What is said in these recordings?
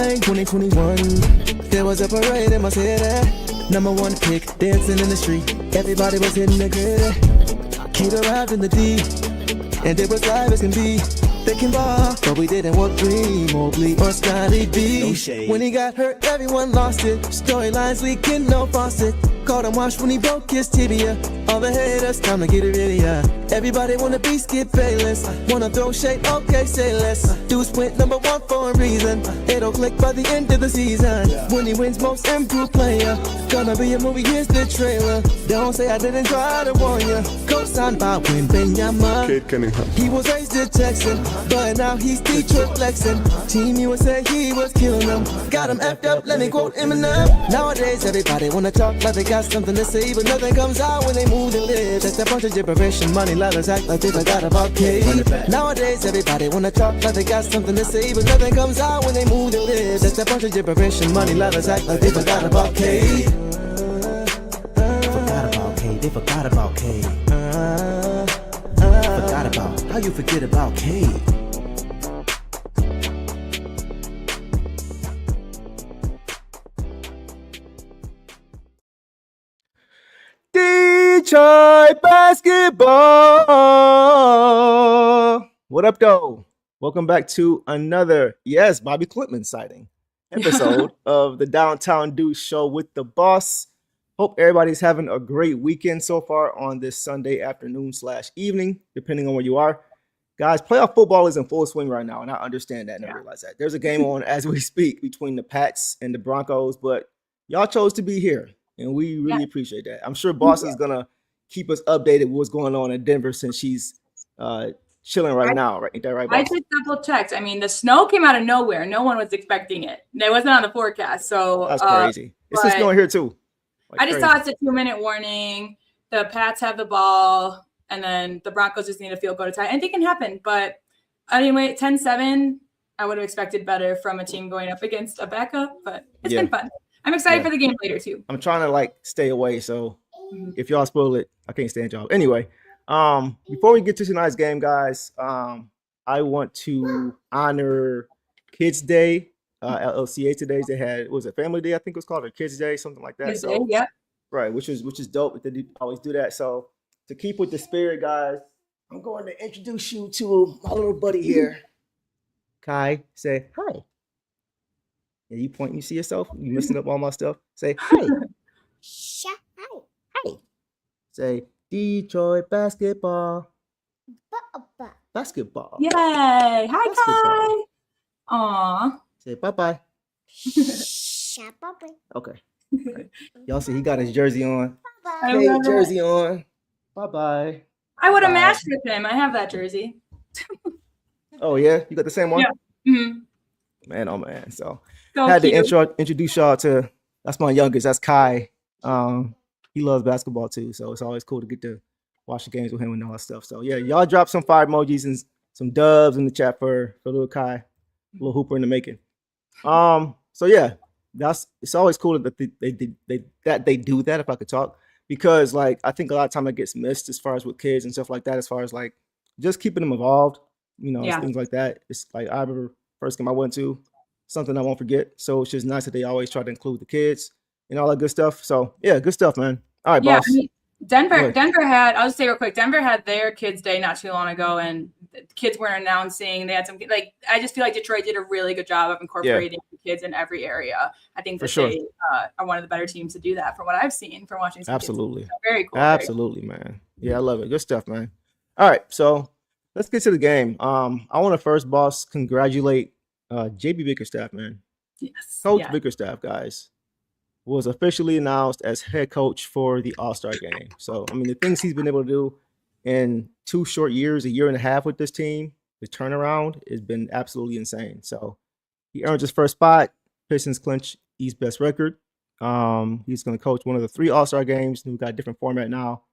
Hindsight 2021. There was a parade in my city. Number one pick, dancing in the street. Everybody was hitting the grid. Kid arrived in the D, and it was live as can be. They can ball, but we didn't want three. Mobley or Scotty B. No, when he got hurt, everyone lost it. Storylines leaking, no faucet. Caught him wash when he broke his tibia. All the haters, time to get it ready, yeah. Everybody wanna be Skip Bayless. Wanna throw shade, okay, say less. Deuce went number one for a reason. It'll click by the end of the season. When he wins most improved player. Gonna be a movie, here's the trailer. Don't say I didn't try to warn ya. Co-signed by Win Benyama. He was raised a Texan, but now he's Detroit flexing. Team USA, he was killing them. Got him effed up, let me quote Eminem. Nowadays, everybody wanna talk like they got something to say, but nothing comes out when they move and live. That's a bunch of gibberish and money lovers act like they forgot about K. Nowadays, everybody wanna talk like they got something to say, but nothing comes out when they move and live. That's a bunch of gibberish and money lovers act like they forgot about K. Forgot about K, they forgot about K. Forgot about, how you forget about K? Detroit basketball. What up, though? Welcome back to another, yes, Bobby Clipman sighting episode of the Downtown Deuce Show with the boss. Hope everybody's having a great weekend so far on this Sunday afternoon / evening, depending on where you are. Guys, playoff football is in full swing right now, and I understand that and I realize that. There's a game on as we speak between the Pats and the Broncos, but y'all chose to be here, and we really appreciate that. I'm sure Boss is going to keep us updated with what's going on in Denver since she's chilling right now, right? Ain't that right, Boss? I just double checked. I mean, the snow came out of nowhere. No one was expecting it. It wasn't on the forecast. So that's crazy. It's just snowing here too. Like I just thought it's a 2-minute warning. The Pats have the ball, and then the Broncos just need a field goal to tie. Anything can happen. But anyway, 10-7, I would have expected better from a team going up against a backup, but it's been fun. I'm excited for the game later too. I'm trying to stay away, so if y'all spoil it, I can't stand y'all. Anyway, before we get to tonight's game, guys, I want to honor Kids Day. LCA today, they had, what was it, Family Day? I think it was called, or Kids Day, something like that. Kids Day, yeah. Right, which is dope. They always do that. So to keep with the spirit, guys, I'm going to introduce you to my little buddy here. Kai, say hi. Yeah, you point, you see yourself? You messing up all my stuff? Say hi. Hi. Hi. Say Detroit basketball. Basketball. Yay. Hi, Kai. Aw. Say bye-bye. Bye-bye. Okay. Right. Y'all see he got his jersey on. Bye-bye. Hey, jersey on. Bye-bye. I would have matched with him. I have that jersey. Oh, yeah? You got the same one? Yeah. Mm-hmm. Man, oh, man. So had to introduce y'all to, that's my youngest. That's Kai. He loves basketball, too. So it's always cool to get to watch the games with him and all that stuff. So, yeah, y'all drop some fire emojis and some dubs in the chat for little Kai. Little hooper in the making. So yeah, it's always cool that they do that, if I could talk, because I think a lot of time it gets missed as far as with kids and stuff like that, as far as just keeping them involved, things like that. It's I remember first game I went to, something I won't forget. So it's just nice that they always try to include the kids and all that good stuff. So yeah, good stuff, man. All right, boss. I mean, Denver had, I'll just say real quick, Denver had their Kids Day not too long ago, and the kids weren't announcing. They had some, I just feel like Detroit did a really good job of incorporating the kids in every area. I think that they are one of the better teams to do that from what I've seen from watching. Absolutely. So very cool. Absolutely, very cool. Man. Yeah, I love it. Good stuff, man. All right, so let's get to the game. I want to first, boss, congratulate JB Bickerstaff, man. Yes. Coach Bickerstaff, guys, was officially announced as head coach for the All-Star game. So, I mean, the things he's been able to do in 2 short years, a year and a half with this team, the turnaround has been absolutely insane. So he earned his first spot. Pistons clinch East best record. He's going to coach one of the 3 All-Star games. We've got a different format now.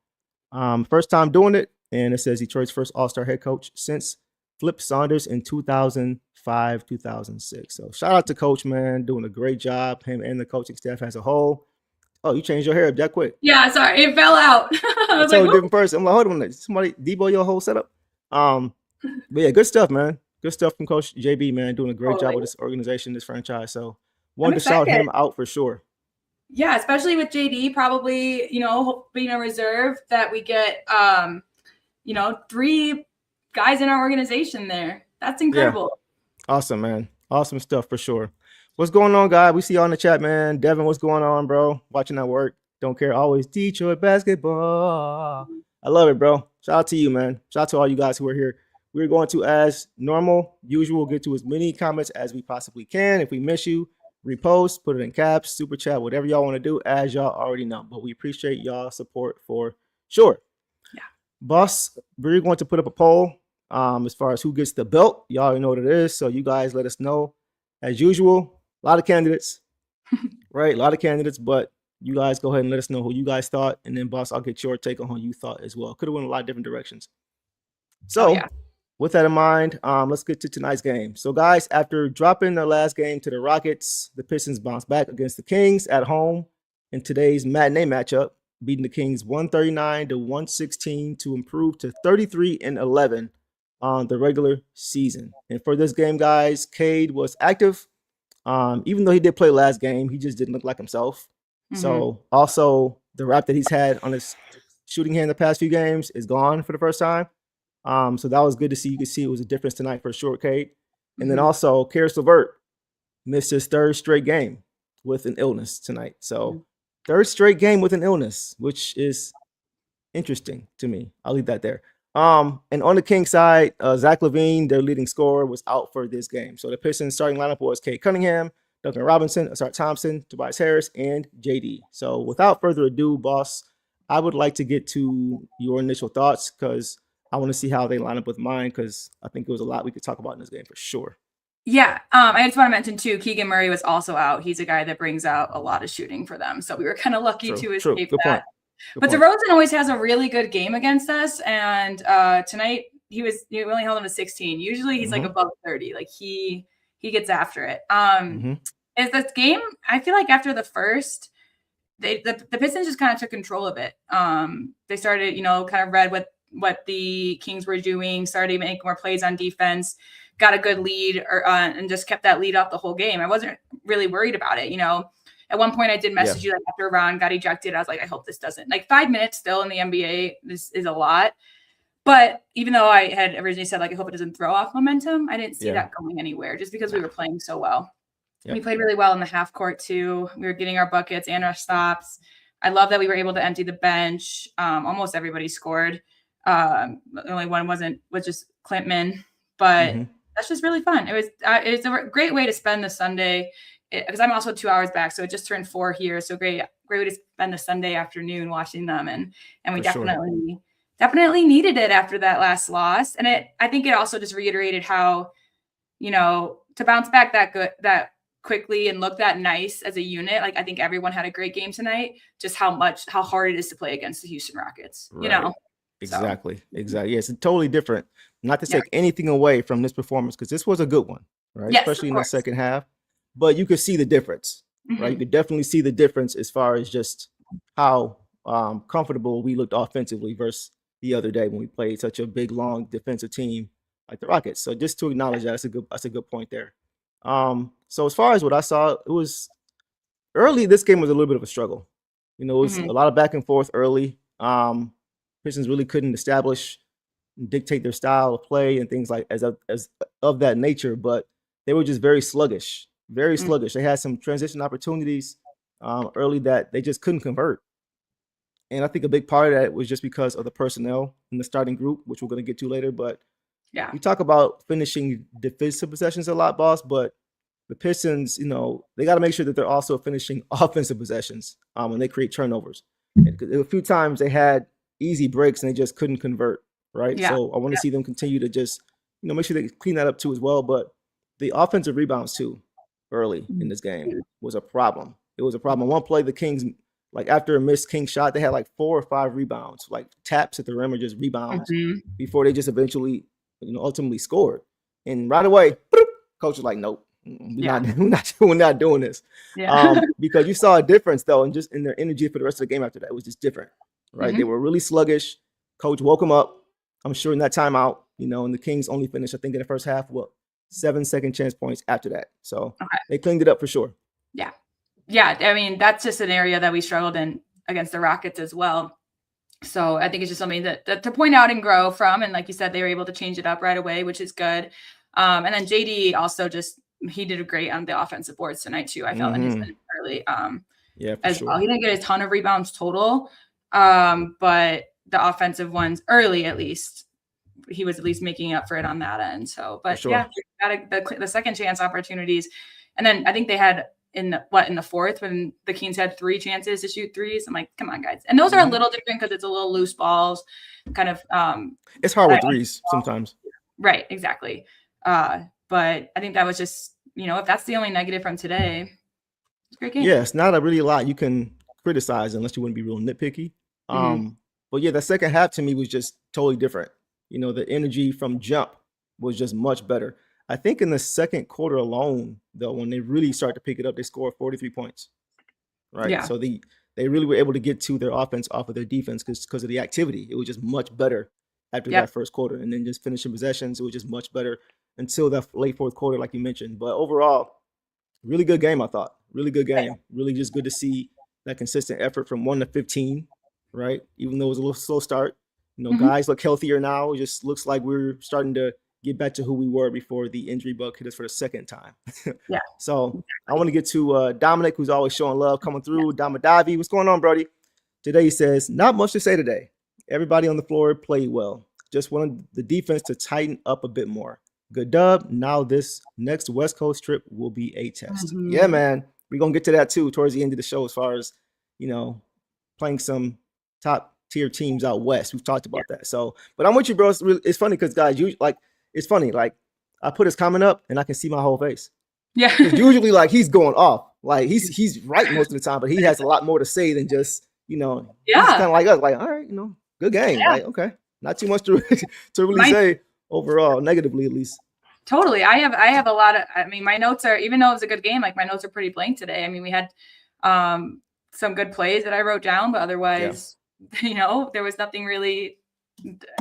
First time doing it, and it says Detroit's first All-Star head coach since Flip Saunders in 2005, 2006. So shout out to Coach, man, doing a great job, him and the coaching staff as a whole. Oh, you changed your hair up that quick. Yeah, sorry, it fell out. I was a different person. I'm like, hold on, somebody debo your whole setup. But yeah, good stuff, man. Good stuff from Coach JB, man. Doing a great job Totally. with this organization, this franchise. So I'm wanted to shout excited. him out for sure. Yeah, especially with JD, probably, being a reserve, that we get, 3 guys in our organization there. That's incredible. Yeah. Awesome, man. Awesome stuff for sure. What's going on, guy? We see you on the chat, man. Devin, what's going on, bro? Watching that work. Don't care. Always Detroit basketball. I love it, bro. Shout out to you, man. Shout out to all you guys who are here. We're going to, as normal, usual, get to as many comments as we possibly can. If we miss you, repost, put it in caps, super chat, whatever y'all want to do, as y'all already know. But we appreciate y'all support for sure. Yeah. Boss, we're going to put up a poll as far as who gets the belt. Y'all already know what it is. So you guys let us know. As usual, a lot of candidates, right? A lot of candidates, but you guys go ahead and let us know who you guys thought. And then, boss, I'll get your take on who you thought as well. Could have went a lot of different directions. So with that in mind, let's get to tonight's game. So, guys, after dropping their last game to the Rockets, the Pistons bounced back against the Kings at home in today's matinee matchup, beating the Kings 139-116 to improve to 33-11 on the regular season. And for this game, guys, Cade was active. Even though he did play last game, he just didn't look like himself. Mm-hmm. So also the rap that he's had on his shooting hand the past few games is gone for the first time. So that was good to see. You could see it was a difference tonight for sure, Cade. And then also Karis LeVert missed his third straight game with an illness tonight. So third straight game with an illness, which is interesting to me. I'll leave that there. And on the Kings side, Zach LaVine, their leading scorer, was out for this game. So the Pistons starting lineup was Cade Cunningham, Duncan Robinson, Asar Thompson, Tobias Harris, and JD. So without further ado, boss, I would like to get to your initial thoughts because I want to see how they line up with mine because I think there was a lot we could talk about in this game for sure. Yeah, I just want to mention too, Keegan Murray was also out. He's a guy that brings out a lot of shooting for them. So we were kind of lucky to escape that. But DeRozan always has a really good game against us. And tonight we only held him to 16. Usually he's like above 30. Like he gets after it. Is this game, I feel like after the first, the Pistons just kind of took control of it. They started, kind of read what the Kings were doing, started to make more plays on defense, got a good lead and just kept that lead up the whole game. I wasn't really worried about it, At one point I did message you like after Ron got ejected. I was like, I hope this doesn't, 5 minutes still in the NBA. This is a lot. But even though I had originally said, I hope it doesn't throw off momentum, I didn't see that going anywhere just because we were playing so well. Yep. We played really well in the half court too. We were getting our buckets and our stops. I love that we were able to empty the bench. Almost everybody scored. The only one was just Clintman, but that's just really fun. It's a great way to spend the Sunday because I'm also 2 hours back. So it just turned 4 here. So great way to spend the Sunday afternoon watching them. And we definitely needed it after that last loss. And I think it also just reiterated how, to bounce back that quickly and look that nice as a unit. I think everyone had a great game tonight, just how hard it is to play against the Houston Rockets, Exactly. Yeah, it's totally different. Not to take anything away from this performance, because this was a good one, right? Yes, especially in the second half. But you could see the difference, right? You could definitely see the difference as far as just how comfortable we looked offensively versus the other day when we played such a big, long defensive team like the Rockets. So just to acknowledge that's a good point there. So as far as what I saw, it was early. This game was a little bit of a struggle. It was a lot of back and forth early. Pistons really couldn't establish and dictate their style of play and things like as of that nature, but they were just very sluggish. They had some transition opportunities early that they just couldn't convert. And I think a big part of that was just because of the personnel in the starting group, which we're going to get to later. But you talk about finishing defensive possessions a lot, boss, but the Pistons, they got to make sure that they're also finishing offensive possessions when they create turnovers. And a few times they had easy breaks and they just couldn't convert, right? Yeah. So I want to see them continue to just, make sure they clean that up too as well. But the offensive rebounds too early in this game was a problem. It was a problem. One play, the Kings, after a missed King shot, they had 4 or 5 rebounds, taps at the rim or just rebounds before they just eventually, ultimately scored. And right away, coach was like, nope. We're not doing this. Yeah. Because you saw a difference though, and just in their energy for the rest of the game after that, it was just different, right? They were really sluggish. Coach woke them up. I'm sure in that timeout, and the Kings only finished, I think, in the first half, 7 second chance points after that. So Okay. they cleaned it up for sure. Yeah. I mean, that's just an area that we struggled in against the Rockets as well. So I think it's just something that to point out and grow from. And like you said, they were able to change it up right away, which is good. And then JD also he did great on the offensive boards tonight too. I felt in his minutes early as well. He didn't get a ton of rebounds total, but the offensive ones early at least, he was at least making up for it on that end. So, but yeah, the second chance opportunities. And then I think they had in the fourth when the Kings had 3 chances to shoot threes. I'm like, come on, guys. And those are a little different because it's a little loose balls, kind of. It's hard with threes sometimes. Right, exactly. But I think that was just, if that's the only negative from today, it's a great game. Yeah, it's not really a lot you can criticize unless you want to be real nitpicky. But yeah, the second half to me was just totally different. The energy from jump was just much better. I think in the second quarter alone, though, when they really start to pick it up, they scored 43 points. Right. Yeah. So they really were able to get to their offense off of their defense because of the activity. It was just much better after that first quarter. And then just finishing possessions, it was just much better until that late fourth quarter, like you mentioned. But overall, really good game, I thought. Really good game. Really just good to see that consistent effort from 1 to 15, right? Even though it was a little slow start. Guys look healthier now. It just looks like we're starting to get back to who we were before the injury bug hit us for the second time. Yeah. So I want to get to Dominic, who's always showing love, coming through. Damadavi, what's going on, Brody? Today he says, not much to say today. Everybody on the floor played well. Just wanted the defense to tighten up a bit more. Good dub. Now this next West Coast trip will be a test. Yeah, man. We're going to get to that too towards the end of the show as far as, playing some top tier teams out west. We've talked about that. So, but I'm with you, bro. It's funny because guys, it's funny. Like I put his comment up and I can see my whole face. Yeah. Usually like he's going off. Like he's right most of the time, but he has a lot more to say than just, he's kind of like us, like, all right, good game. Yeah. Like, okay. Not too much to really say overall, negatively at least. Totally. I have a lot of, my notes are, even though it was a good game, like my notes are pretty blank today. I mean, we had some good plays that I wrote down, but otherwise, there was nothing really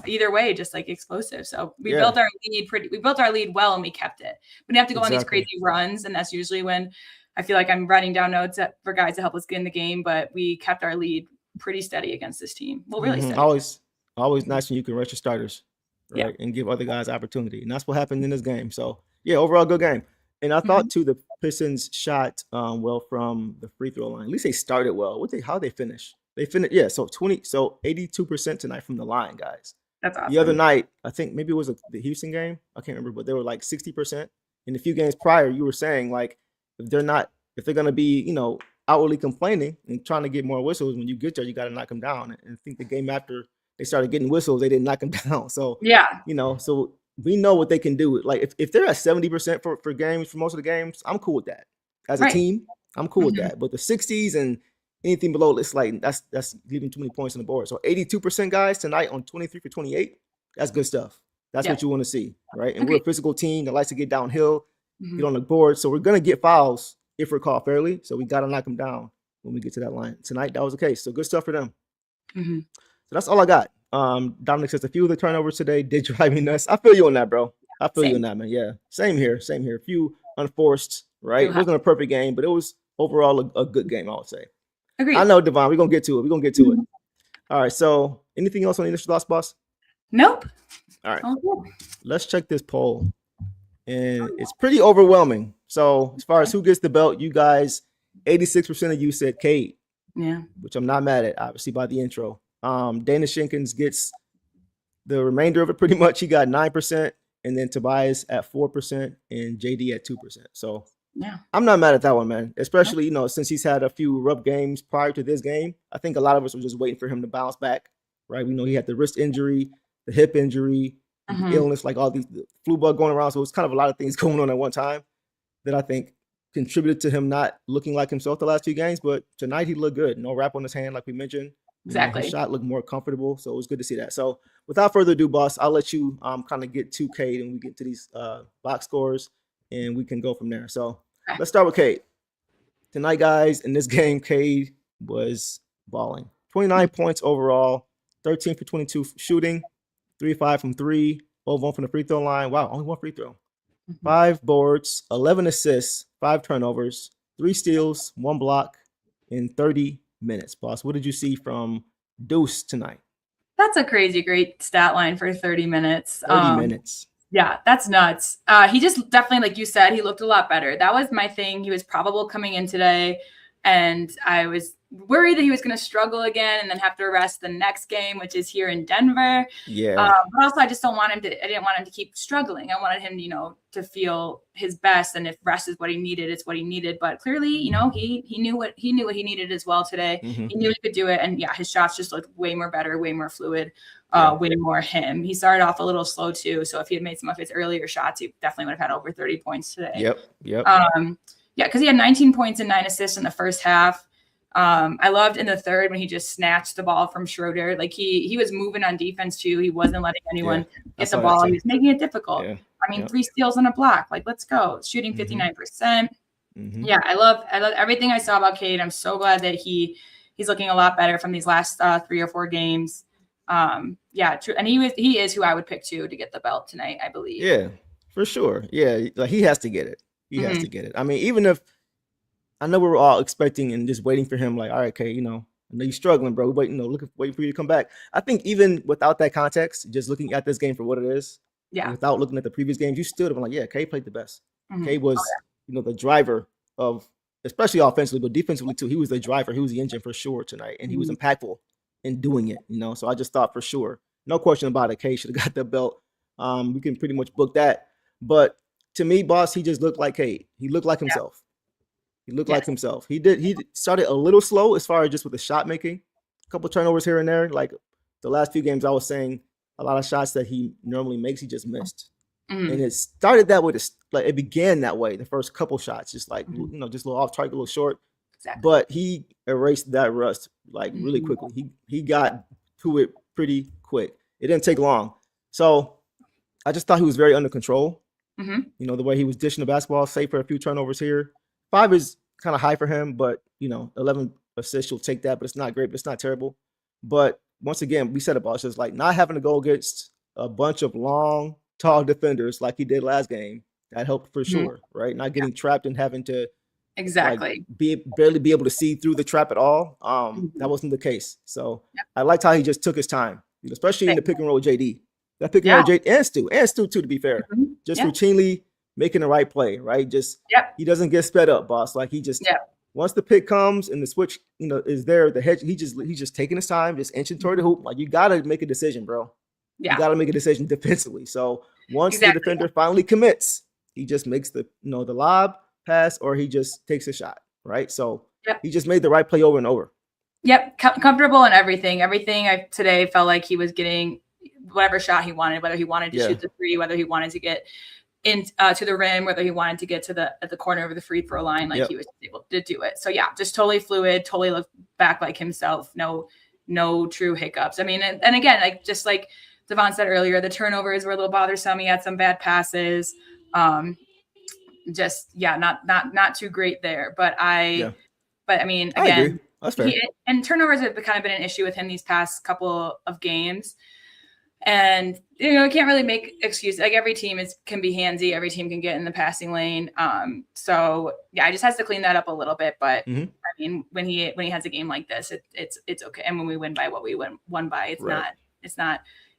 either way, just like explosive. So we built our lead well and we kept it. We didn't have to go on these crazy runs. And that's usually when I feel like I'm writing down notes for guys to help us get in the game, but we kept our lead pretty steady against this team. Well, really steady. Always nice when you can rush your starters, right? And give other guys opportunity. And that's what happened in this game. So yeah, overall good game. And I thought too, the Pistons shot well from the free throw line. At least they started well. How they finish? They finished, so 82% tonight from the line, guys. That's awesome. The other night, I think maybe it was the Houston game. I can't remember, but they were like 60%. In a few games prior, you were saying like if they're going to be, outwardly complaining and trying to get more whistles, when you get there, you got to knock them down. And I think the game after they started getting whistles, they didn't knock them down. So so we know what they can do. Like if they're at 70% for games, for most of the games, I'm cool with that. As a team, I'm cool with that. But the 60s and anything below, it's like that's leaving too many points on the board. So 82% guys tonight on 23 for 28, that's good stuff. That's what you want to see, right? And we're a physical team that likes to get downhill, get on the board. So we're gonna get fouls if we're called fairly. So we got to knock them down when we get to that line. Tonight, that was the case. So good stuff for them. So that's all I got. Dominic says a few of the turnovers today did drive me nuts. I feel you on that, bro. I feel you on that, man. Yeah, same here. A few unforced, right? It wasn't a perfect game, but it was overall a good game, I would say. Agreed. I know, Devon. We're gonna get to it. All right. So, anything else on the initial thoughts, boss? Nope. All right. Let's check this poll, and it's pretty overwhelming. So, as far as who gets the belt, you guys, 86% of you said Cade. Yeah. Which I'm not mad at, obviously, by the intro. Dana Shinkins gets the remainder of it pretty much. He got 9%, and then Tobias at 4%, and JD at 2%. So. Yeah, I'm not mad at that one, man. Especially, since he's had a few rough games prior to this game. I think a lot of us were just waiting for him to bounce back, right? We know he had the wrist injury, the hip injury, the illness, like all these the flu bug going around. So it's kind of a lot of things going on at one time that I think contributed to him not looking like himself the last few games. But tonight he looked good. No wrap on his hand, like we mentioned. Exactly. His shot looked more comfortable. So it was good to see that. So without further ado, boss, I'll let you kind of get to Cade and we get to these box scores and we can go from there. So let's start with Cade. Tonight, guys, in this game, Cade was balling. 29 points overall, 13 for 22 shooting, 3-5 from 3, 0-1 from the free throw line. Wow, only one free throw. 5 boards, 11 assists, 5 turnovers, 3 steals, 1 block in 30 minutes. Boss, what did you see from Deuce tonight? That's a crazy great stat line for 30 minutes. 30 minutes. Yeah, that's nuts. He just definitely, like you said, he looked a lot better. That was my thing. He was probable coming in today, and I was worried that he was going to struggle again and then have to rest the next game, which is here in Denver. Yeah. But also, I just don't want him to. I didn't want him to keep struggling. I wanted him, to feel his best. And if rest is what he needed, it's what he needed. But clearly, he knew what he needed as well today. Mhm. He knew he could do it, and yeah, his shots just looked way more better, way more fluid. Way more him. He started off a little slow too. So if he had made some of his earlier shots, he definitely would have had over 30 points today. Yep. Yeah, because he had 19 points and 9 assists in the first half. I loved in the third when he just snatched the ball from Schroeder. Like he was moving on defense too. He wasn't letting anyone get the ball. He was making it difficult. Yeah. I mean, 3 steals and a block. Like, let's go. Shooting 59%. Mhm. Yeah, I love everything I saw about Cade. I'm so glad that he's looking a lot better from these last 3 or 4 games. Yeah, true. And he is who I would pick to get the belt tonight, I believe. Yeah, for sure. Yeah, like he has to get it. He has to get it. I mean, even if I know we were all expecting and just waiting for him, like, all right, okay, I know you're struggling, bro. Waiting for you to come back. I think even without that context, just looking at this game for what it is, without looking at the previous games, you still have been like, yeah, Kay played the best. Kay was, the driver of, especially offensively, but defensively too. He was the driver. He was the engine for sure tonight, and he was impactful in doing it. So I just thought for sure, no question about it, Kay should have got the belt. We can pretty much book that. But to me, boss, he just looked like Cade. He looked like himself. He looked like himself. He started a little slow as far as just with the shot making, a couple turnovers here and there. Like the last few games, I was saying a lot of shots that he normally makes, he just missed. And it started that way. Like it began that way. The first couple shots, just like just a little off target, a little short. Exactly. But he erased that rust like really quickly. He got to it pretty quick. It didn't take long. So I just thought he was very under control. The way he was dishing the basketball, save for a few turnovers here. 5 is kind of high for him, but 11 assists, you'll take that, but it's not great, but it's not terrible. But once again, we said about it's just like not having to go against a bunch of long, tall defenders like he did last game. That helped for sure, right? Not getting trapped and having to barely be able to see through the trap at all. That wasn't the case. So I liked how he just took his time, especially in the pick and roll with JD. That pick and roll JD and Stu too, to be fair. Just routinely making the right play, right? Just he doesn't get sped up, boss. Like he just once the pick comes and the switch, is there, the hedge, he's just taking his time, just inching toward the hoop. Like you gotta make a decision, bro. You gotta make a decision defensively. So once the defender finally commits, he just makes the the lob pass or he just takes a shot, right? So he just made the right play over and over. Comfortable in everything. Everything today felt like he was getting whatever shot he wanted, whether he wanted to shoot the 3, whether he wanted to get in to the rim, whether he wanted to get to the corner of the free throw line, like he was able to do it. So just totally fluid, totally looked back like himself. No true hiccups. I mean, and again, just like Devon said earlier, the turnovers were a little bothersome. He had some bad passes. Not too great there. But I mean, again, that's fair. And turnovers have kind of been an issue with him these past couple of games. And I can't really make excuses. Like every team can be handsy. Every team can get in the passing lane. So I just has to clean that up a little bit. But I mean, when he has a game like this, it's okay. And when we win by what we won by,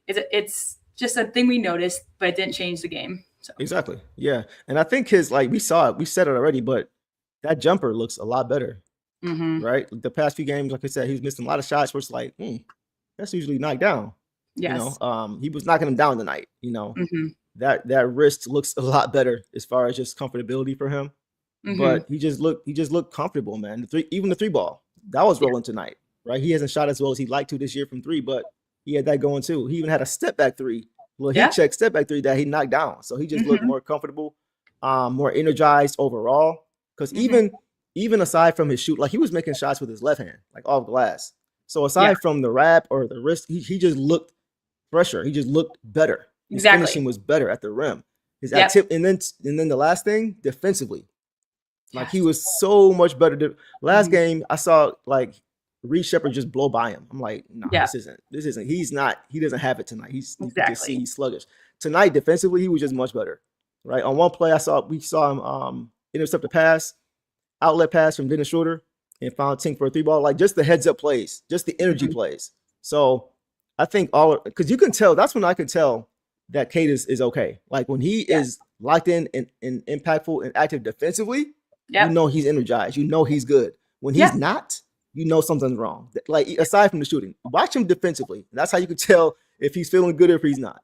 it's just a thing we noticed, but it didn't change the game. So. Exactly. Yeah. And I think we saw it, we said it already, but that jumper looks a lot better. Right. The past few games, like I said, he was missing a lot of shots where it's like, that's usually knocked down. Yes. He was knocking him down tonight. That wrist looks a lot better as far as just comfortability for him. But he just looked comfortable, man. Even the 3 ball that was rolling tonight, right? He hasn't shot as well as he'd like to this year from 3, but he had that going too. He even had a step back 3. Well, he checked step back 3 that he knocked down, so he just looked more comfortable, more energized overall. Because even aside from his shoot, like he was making shots with his left hand, like off glass. So aside from the wrap or the wrist, he just looked fresher. He just looked better. His finishing was better at the rim. His activity, and then the last thing, defensively, like he was so much better. Last game, I saw like Reed Shepherd just blow by him. I'm like, no, this isn't. He doesn't have it tonight. You can see he's sluggish. Tonight, defensively, he was just much better. right? On one play, we saw him intercept a pass, outlet pass from Dennis Schroeder, and found Tink for a 3-ball. Like just the heads up plays, just the energy plays. So I think because you can tell, that's when I could tell that Cade is okay. Like when he is locked in and impactful and active defensively, you know he's energized. You know he's good. When he's not, you know something's wrong. Like aside from the shooting, watch him defensively. That's how you can tell if he's feeling good or if he's not.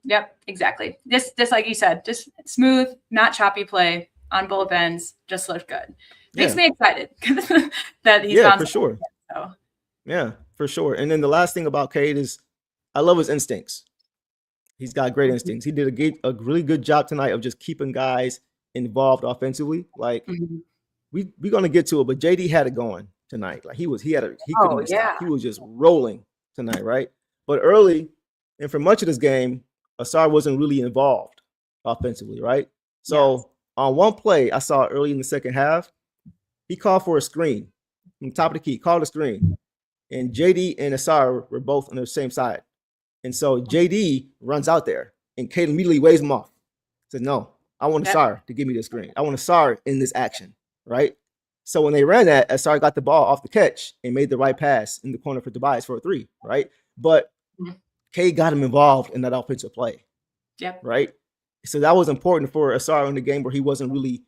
Yep, exactly. Just like you said, just smooth, not choppy play on both ends. Just look good. Makes me excited that he's for sure. So. Yeah, for sure. And then the last thing about Cade is I love his instincts. He's got great instincts. He did a really good job tonight of just keeping guys involved offensively. Like we're gonna get to it, but JD had it going tonight. Like he couldn't even stop. He was just rolling tonight, right? But early and for much of this game, Asar wasn't really involved offensively, right? So on one play I saw early in the second half, he called for a screen from the top of the key, called a screen. And JD and Asar were both on the same side. And so JD runs out there and Cade immediately waves him off. Says, no, I want Asar to give me the screen. I want Asar in this action, right? So when they ran that, Asar got the ball off the catch and made the right pass in the corner for Tobias for a 3, right? But Cade got him involved in that offensive play, right? So that was important for Asar in the game where he wasn't really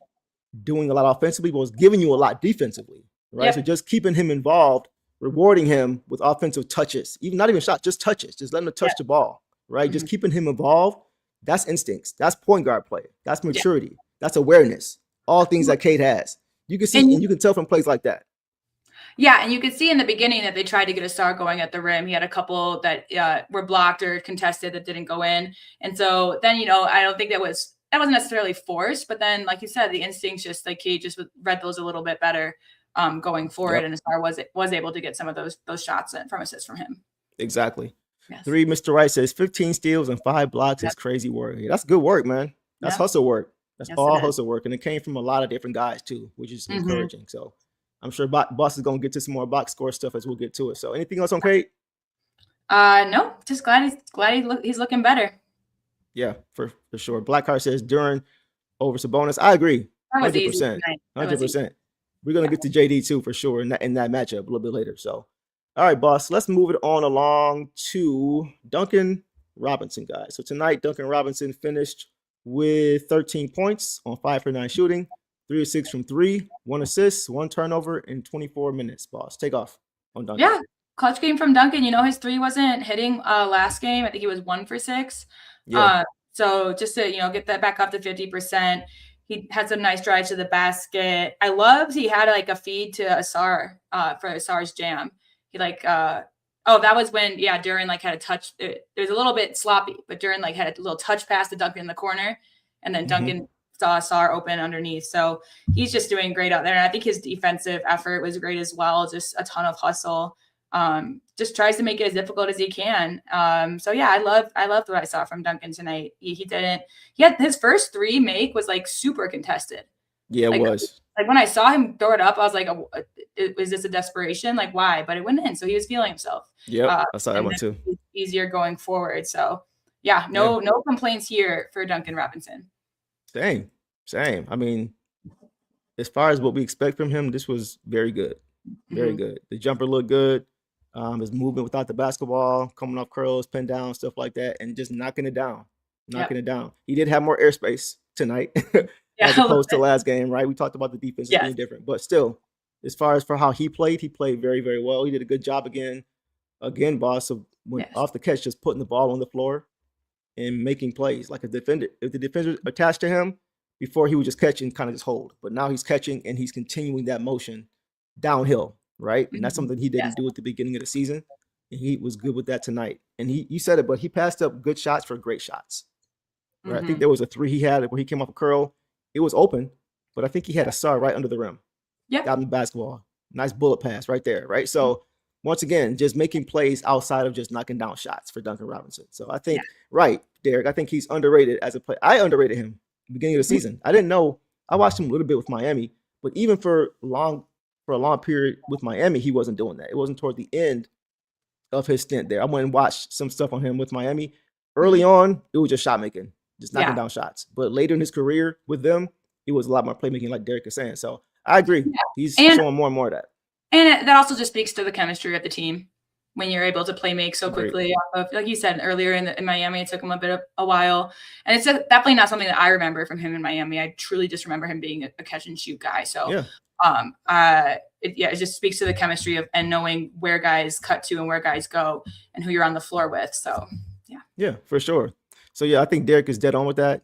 doing a lot offensively, but was giving you a lot defensively, right? So just keeping him involved, rewarding him with offensive touches, even not even shots, just touches, just letting him touch the ball, right? Just keeping him involved. That's instincts. That's point guard play. That's maturity. That's awareness. All things that Cade has. You can see and you can tell from plays like that. Yeah, and you could see in the beginning that they tried to get Asar going at the rim. He had a couple that were blocked or contested that didn't go in. And so then, I don't think that wasn't necessarily forced, but then, like you said, the instincts just like Cade just read those a little bit better. Going forward, and Asar was able to get some of those shots from assists from him. Exactly. 3, Mr. Wright says 15 steals and 5 blocks is crazy work. That's good work, man. That's hustle work. That's all hustle work, and it came from a lot of different guys too, which is encouraging. So I'm sure Boss is gonna get to some more box score stuff as we'll get to it. So anything else on Cade? No, just glad he's looking better. Yeah, for sure. Blackheart says Duran over Sabonis. I agree. 100%. 100%. We're going to get to JD too, for sure, in that matchup a little bit later. So, all right, boss, let's move it on along to Duncan Robinson, guys. So tonight, Duncan Robinson finished with 13 points on 5 for 9 shooting, 3 of 6 from 3, 1 assist, 1 turnover in 24 minutes, boss. Take off on Duncan. Yeah, clutch game from Duncan. His 3 wasn't hitting last game. I think he was 1 for 6. Yeah. So just to, get that back up to 50%. He had some nice drives to the basket. I loved he had like a feed to Asar for Asar's jam. He that was when Duran like had a touch. It was a little bit sloppy, but Duran like had a little touch pass to Duncan in the corner, and then Duncan saw Asar open underneath. So he's just doing great out there. And I think his defensive effort was great as well. Just a ton of hustle. Just tries to make it as difficult as he can. So yeah, I loved what I saw from Duncan tonight. He had his first 3 make was like super contested. Yeah, it was. Like when I saw him throw it up, I was like, is this a desperation? Like why? But it went in. So he was feeling himself. Yeah, I saw that one too. Easier going forward. So yeah, no complaints here for Duncan Robinson. Same. I mean, as far as what we expect from him, this was very good. Very good. The jumper looked good. His movement without the basketball, coming off curls, pin down, stuff like that, and just knocking it down. He did have more airspace tonight as opposed to last game, right? We talked about the defense being different, but still, as far as for how he played very, very well. He did a good job again, boss, of when off the catch, just putting the ball on the floor and making plays. Like if the defender attached to him, before he would just catch and kind of just hold, but now he's catching and he's continuing that motion downhill. Right. And that's something he didn't do at the beginning of the season. And he was good with that tonight. And you said it, but he passed up good shots for great shots. Right. I think there was a 3 he had where he came off a curl. It was open, but I think he had Asar right under the rim. Yeah. Got him the basketball. Nice bullet pass right there. Right. So once again, just making plays outside of just knocking down shots for Duncan Robinson. So I think, right, Derek, I think he's underrated as a player. I underrated him at the beginning of the season. I didn't know. I watched him a little bit with Miami, but even for a long period with Miami, he wasn't doing that. It wasn't toward the end of his stint there. I went and watched some stuff on him with Miami. Early on, it was just shot making. just knocking Yeah. down shots. But later in his career with them, he was a lot more playmaking, like Derek is saying. So I agree. Yeah. He's And- showing more and more of that. And that also just speaks to the chemistry of the team when you're able to play make so Agreed. quickly off of, like you said earlier in Miami, it took him a while. And it's definitely not something that I remember from him in Miami. I truly just remember him being a catch and shoot guy. So yeah. It just speaks to the chemistry of and knowing where guys cut to and where guys go and who you're on the floor with. So yeah. Yeah, for sure. So yeah, I think Derek is dead on with that.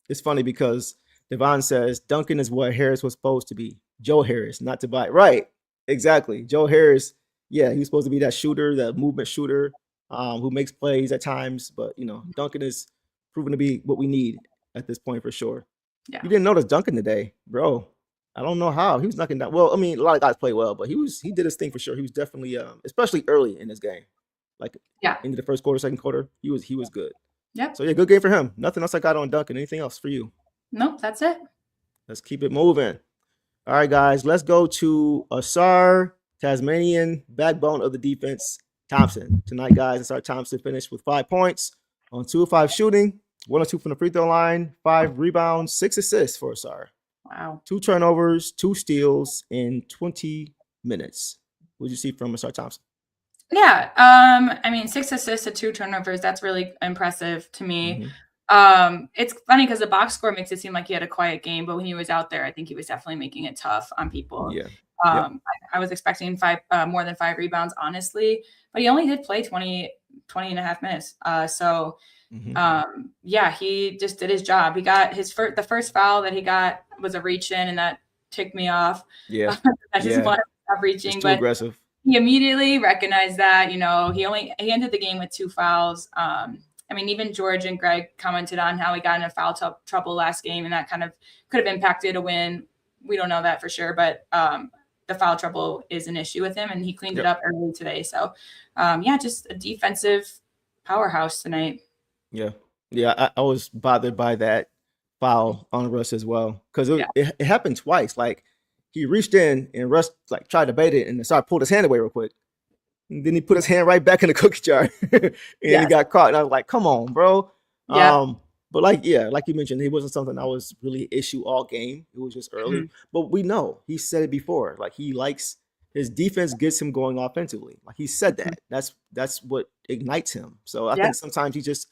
It's funny because Devon says Duncan is what Harris was supposed to be. Joe Harris, not Tobias. Right. Exactly. Joe Harris. Yeah, he was supposed to be that shooter, that movement shooter, who makes plays at times. But Duncan is proven to be what we need at this point for sure. Yeah. You didn't notice Duncan today, bro. I don't know how he was knocking down. Well, I mean, a lot of guys play well, but he did his thing for sure. He was definitely, especially early in this game, like into the first quarter, second quarter, he was good. Yep. So yeah, good game for him. Nothing else I got on Duncan. Anything else for you? Nope, that's it. Let's keep it moving. All right, guys, let's go to Asar, Tasmanian, backbone of the defense, Thompson. Tonight, guys, Asar Thompson finished with 5 points on 2 of 5 shooting, 1 of 2 from the free throw line, 5 rebounds, 6 assists for Asar. Wow. 2 turnovers, 2 steals in 20 minutes. What did you see from Asar Thompson? Yeah. I mean, 6 assists to 2 turnovers. That's really impressive to me. It's funny because the box score makes it seem like he had a quiet game, but when he was out there, I think he was definitely making it tough on people. Yeah. I was expecting more than 5 rebounds, honestly, but he only did play 20 and a half minutes. Yeah, he just did his job. He got the first foul that he got was a reach in, and that ticked me off. Yeah. I just wanted to stop reaching, it's too aggressive. He immediately recognized that, he ended the game with 2 fouls. I mean, even George and Greg commented on how he got into foul trouble last game, and that kind of could have impacted a win. We don't know that for sure, but the foul trouble is an issue with him, and he cleaned it up early today. So, just a defensive powerhouse tonight. Yeah. I was bothered by that foul on Russ as well because it happened twice. Like he reached in and Russ tried to bait it, and Asar pulled his hand away real quick. And then he put his hand right back in the cookie jar and he got caught. And I was like, come on, bro. Yeah. But like you mentioned, it wasn't something that was really an issue all game. It was just early. But we know, he said it before, like he likes his defense gets him going offensively. Like he said that. That's what ignites him. So I think sometimes he's just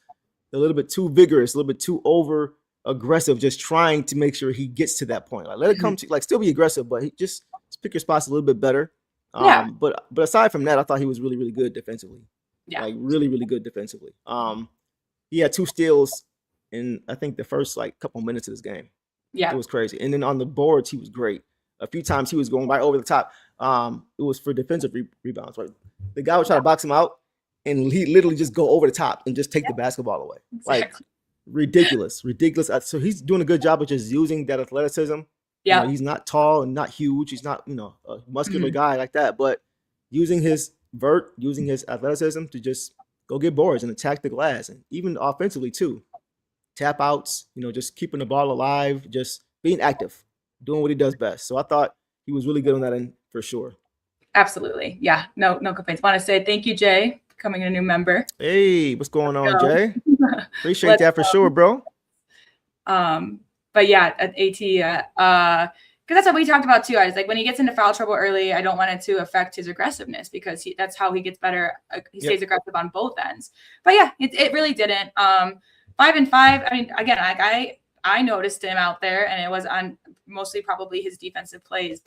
a little bit too vigorous, a little bit too over aggressive, just trying to make sure he gets to that point. Like let it come to still be aggressive, but just pick your spots a little bit better. But aside from that, I thought he was really, really good defensively. Yeah. Like really, really good defensively. He had 2 steals in I think the first couple minutes of this game. Yeah. It was crazy. And then on the boards, he was great. A few times he was going right over the top. It was for defensive rebounds. Right? The guy would try to box him out, and he literally just go over the top and just take the basketball away. Exactly. Like ridiculous. So he's doing a good job of just using that athleticism. Yeah. He's not tall and not huge. He's not, a muscular guy like that, but using his vert, using his athleticism to just go get boards and attack the glass, and even offensively too. Tap outs, just keeping the ball alive, just being active, doing what he does best. So I thought he was really good on that end for sure. Absolutely. Yeah. No complaints. Want to say thank you, Jay, for becoming a new member. Hey, what's going on, Jay? Appreciate that for sure, bro. But yeah, at AT, because that's what we talked about too. I was like, when he gets into foul trouble early, I don't want it to affect his aggressiveness because that's how he gets better. He stays aggressive on both ends. But yeah, it really didn't. 5 and 5. I mean, again, I noticed him out there, and it was on mostly probably his defensive plays.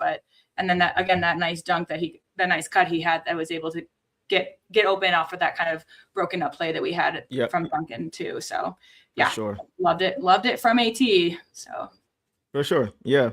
And then that nice dunk that nice cut he had that was able to get open off of that kind of broken up play that we had from Duncan too. So yeah, for sure. Loved it from AT. So for sure. Yeah.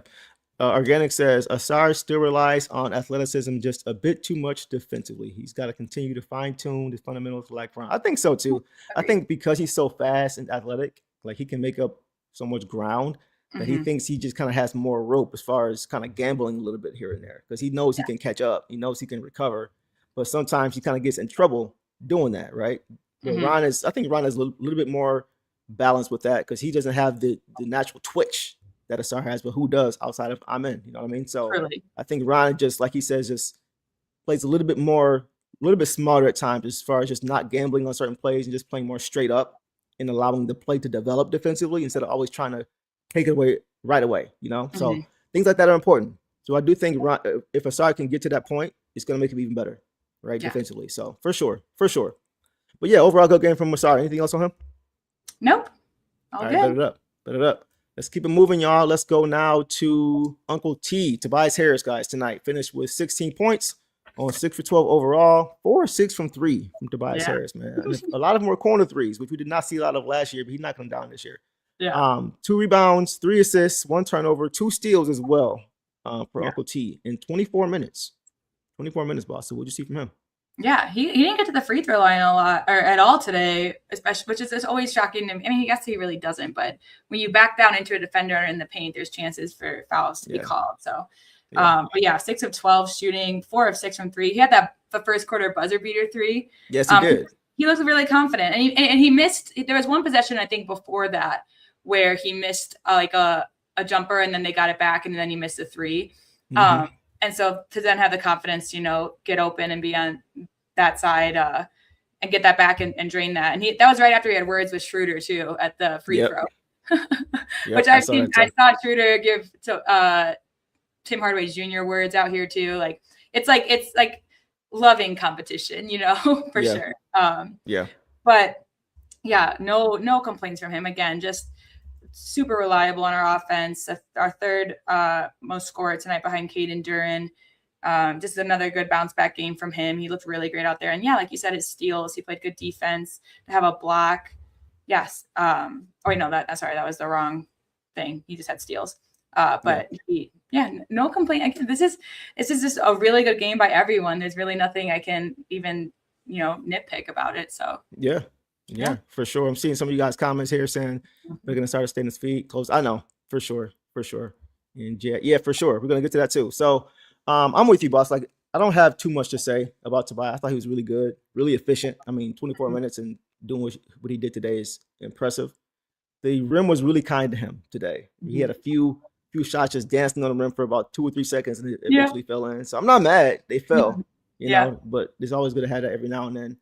Organic says Asar still relies on athleticism just a bit too much defensively. He's got to continue to fine tune the fundamentals like Brown. I think so too. I think because he's so fast and athletic, like he can make up so much ground that he thinks he just kind of has more rope as far as kind of gambling a little bit here and there because he knows he can catch up. He knows he can recover, but sometimes he kind of gets in trouble doing that, right? But I think Ron is a little bit more balanced with that because he doesn't have the natural twitch that Asar has, but who does outside of Amen? You know what I mean? So I think Ron just, like he says, just plays a little bit smarter at times as far as just not gambling on certain plays and just playing more straight up. and allowing the play to develop defensively instead of always trying to take it away right away, you know? So things like that are important. So I do think if Asar can get to that point, it's going to make him even better, right, defensively. So for sure. But yeah, overall good game from Asar. Anything else on him? Nope. All right, bet it up. Let's keep it moving, y'all. Let's go now to Uncle T. Tobias Harris, guys, tonight. Finished with 16 points on 6 for 12 overall. 4 or 6 from 3 from Tobias Harris, man. And a lot of them were corner threes, which we did not see a lot of last year, but he's knocking them down this year. 2 rebounds, 3 assists, 1 turnover, 2 steals as well for Uncle T in 24 minutes. 24 minutes, boss. So what'd you see from him? Yeah, he didn't get to the free throw line a lot or at all today, especially, which is always shocking to me. I mean, I guess he really doesn't, but when you back down into a defender in the paint, there's chances for fouls to be called. So, but yeah, 6 of 12 shooting, 4 of 6 from 3. He had the first quarter buzzer beater 3. Yes, he did. He looked really confident, and he missed. There was one possession I think before that where he missed like a jumper, and then they got it back, and then he missed a 3. And so to then have the confidence, get open and be on that side and get that back and drain that. And that was right after he had words with Schroeder too at the free throw, which I saw Schroeder give to Tim Hardaway Jr. words out here too. Like it's like loving competition, for sure. But yeah, no complaints from him. Again, just super reliable on our offense. Our third most scorer tonight behind Caden Duran. Just another good bounce back game from him. He looked really great out there. And yeah, like you said, his steals, he played good defense to have a block. Yes. That was the wrong thing. He just had steals. But no complaint. This is just a really good game by everyone. There's really nothing I can even, nitpick about it. So yeah, for sure. I'm seeing some of you guys' comments here saying they're going to start to stay in his feet close. I know, for sure. And yeah, for sure. We're going to get to that too. So I'm with you, boss. Like, I don't have too much to say about Tobias. I thought he was really good, really efficient. I mean, 24 minutes and doing what he did today is impressive. The rim was really kind to him today. He had a few shots just dancing on the rim for about 2 or 3 seconds and it eventually fell in. So I'm not mad. They fell, you know, but it's always good to have that every now and then.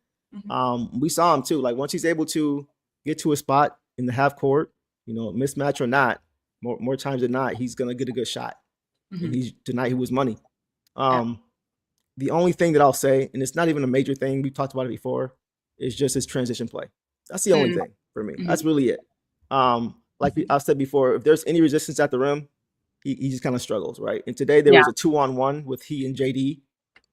We saw him too. Like once he's able to get to a spot in the half court, mismatch or not, more times than not, he's gonna get a good shot. And tonight he was money. The only thing that I'll say, and it's not even a major thing, we talked about it before, is just his transition play. That's the only thing for me. That's really it. Like I've said before, if there's any resistance at the rim, he just kind of struggles, right? And today there was a 2-on-1 with he and JD,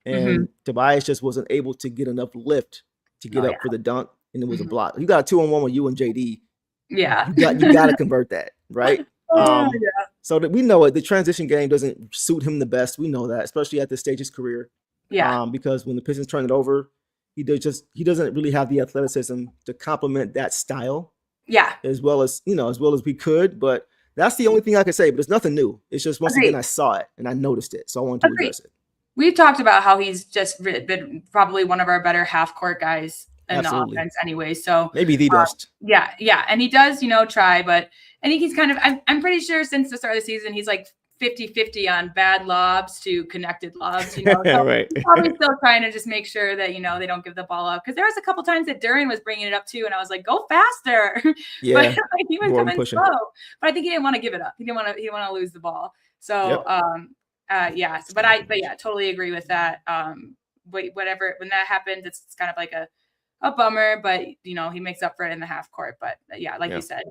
and Tobias just wasn't able to get enough lift to get up for the dunk, and it was a block. You got a 2-on-1 with you and JD. Yeah, you got to convert that, right? So that we know it. The transition game doesn't suit him the best. We know that, especially at this stage of his career. Because when the Pistons turn it over, he doesn't really have the athleticism to complement that style. As well as we could. But that's the only thing I can say. But it's nothing new. It's just once again I saw it and I noticed it, so I wanted to address it. We've talked about how he's just been probably one of our better half court guys in the offense anyway. So maybe the best. And he does, try, but I think he's kind of, I'm pretty sure since the start of the season, he's like 50-50 on bad lobs to connected lobs, So right. He's probably still trying to just make sure that, they don't give the ball up. Because there was a couple times that Duran was bringing it up too. And I was like, go faster. But he was coming slow. But I think he didn't want to give it up. He didn't want to lose the ball. So, totally agree with that. Whatever, when that happens, it's kind of like a bummer, but he makes up for it in the half court. But you said,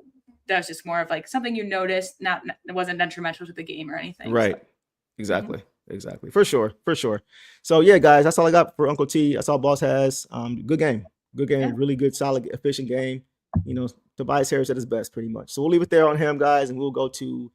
that was just more of like something you noticed, it wasn't detrimental to the game or anything. Right. So. Exactly. For sure. So yeah, guys, that's all I got for Uncle T. That's all boss has. Good game. Really good, solid, efficient game. Tobias Harris at his best pretty much. So we'll leave it there on him, guys, and we'll go to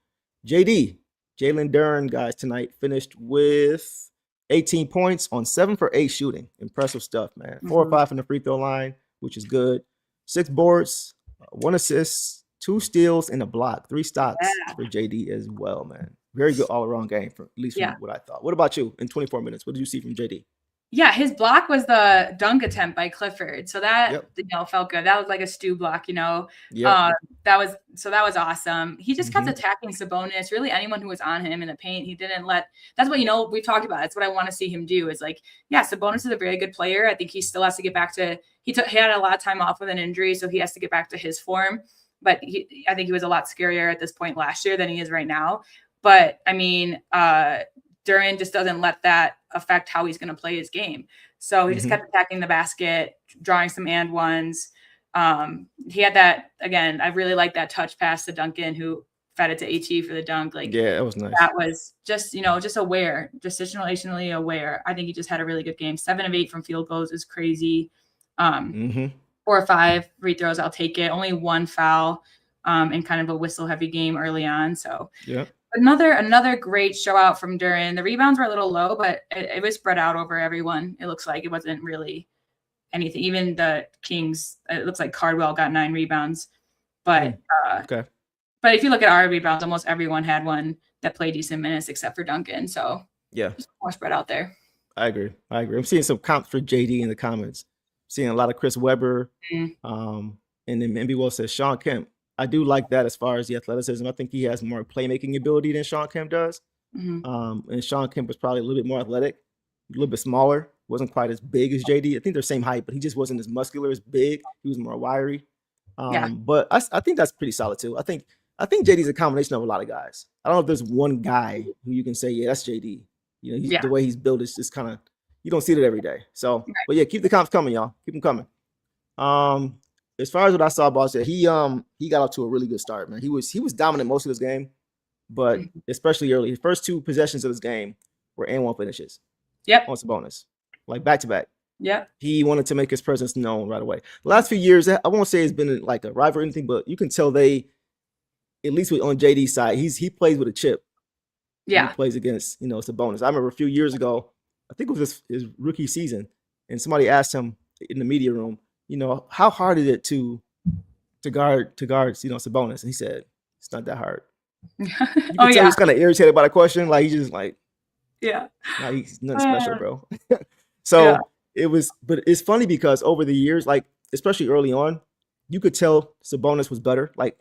JD. Jalen Duran, guys, tonight finished with 18 points on 7 for 8 shooting. Impressive stuff, man. 4 or 5 from the free throw line, which is good. 6 boards, 1 assist, 2 steals, and a block. 3 stocks for JD as well, man. Very good all-around game, at least from what I thought. What about you in 24 minutes? What did you see from JD? Yeah, his block was the dunk attempt by Clifford. So that, Yep. you know, felt good. That was like a stew block, you know. Yep. That was awesome. He just kept Mhm. attacking Sabonis, really anyone who was on him in the paint. He didn't let, that's what, you know, we talked about. It's what I want to see him do is like, yeah, Sabonis is a very good player. I think he still has to get back to, he had a lot of time off with an injury, so he has to get back to his form. But I think he was a lot scarier at this point last year than he is right now. But I mean, Duran just doesn't let that affect how he's going to play his game. So he just kept attacking the basket, drawing some and ones. He had that, again, I really like that touch pass to Duncan, who fed it to AT for the dunk. Like, Yeah, that was nice. that was just, you know, just aware, just situationally aware. I think he just had a really good game. 7 of 8 from field goals is crazy. 4 or 5 free throws, I'll take it. Only 1 foul in kind of a whistle heavy game early on. So Yeah. Another great show out from Duran. The rebounds were a little low, but it was spread out over everyone. It looks like it wasn't really anything. Even the Kings, it looks like Cardwell got 9 rebounds. But Okay. but if you look at our rebounds, almost everyone had one that played decent minutes except for Duncan. So Yeah, just more spread out there. I agree. I'm seeing some comps for JD in the comments. Seeing a lot of Chris Webber. And then MB says Sean Kemp. I do like that as far as the athleticism. I think he has more playmaking ability than Sean Kemp does. And Sean Kemp was probably a little bit more athletic, a little bit smaller, wasn't quite as big as JD. I think they're same height, but he just wasn't as muscular, as big. He was more wiry. But I think that's pretty solid too. I think JD's a combination of a lot of guys. I don't know if there's one guy who you can say, yeah, that's JD. You know, the way he's built is just kind of, you don't see it every day. So, but yeah, keep the comps coming, y'all. Keep them coming. As far as what I saw, boss said he got off to a really good start, man. He was dominant most of this game, but especially early. His first 2 possessions of this game were and 1 finishes. Yep. On Sabonis, like back to back. Yep. He wanted to make his presence known right away. The last few years, I won't say it's been like a rival or anything, but you can tell they, at least on JD's side, he plays with a chip. Yeah. He plays against, you know, Sabonis. I remember a few years ago, I think it was his rookie season, and somebody asked him in the media room, you know, how hard is it to guard, you know, Sabonis? And he said, it's not that hard. You can tell he's kind of irritated by the question. Like, he's just like, yeah, nah, he's nothing special, bro. So it was, but it's funny because over the years, like, especially early on, you could tell Sabonis was better. Like,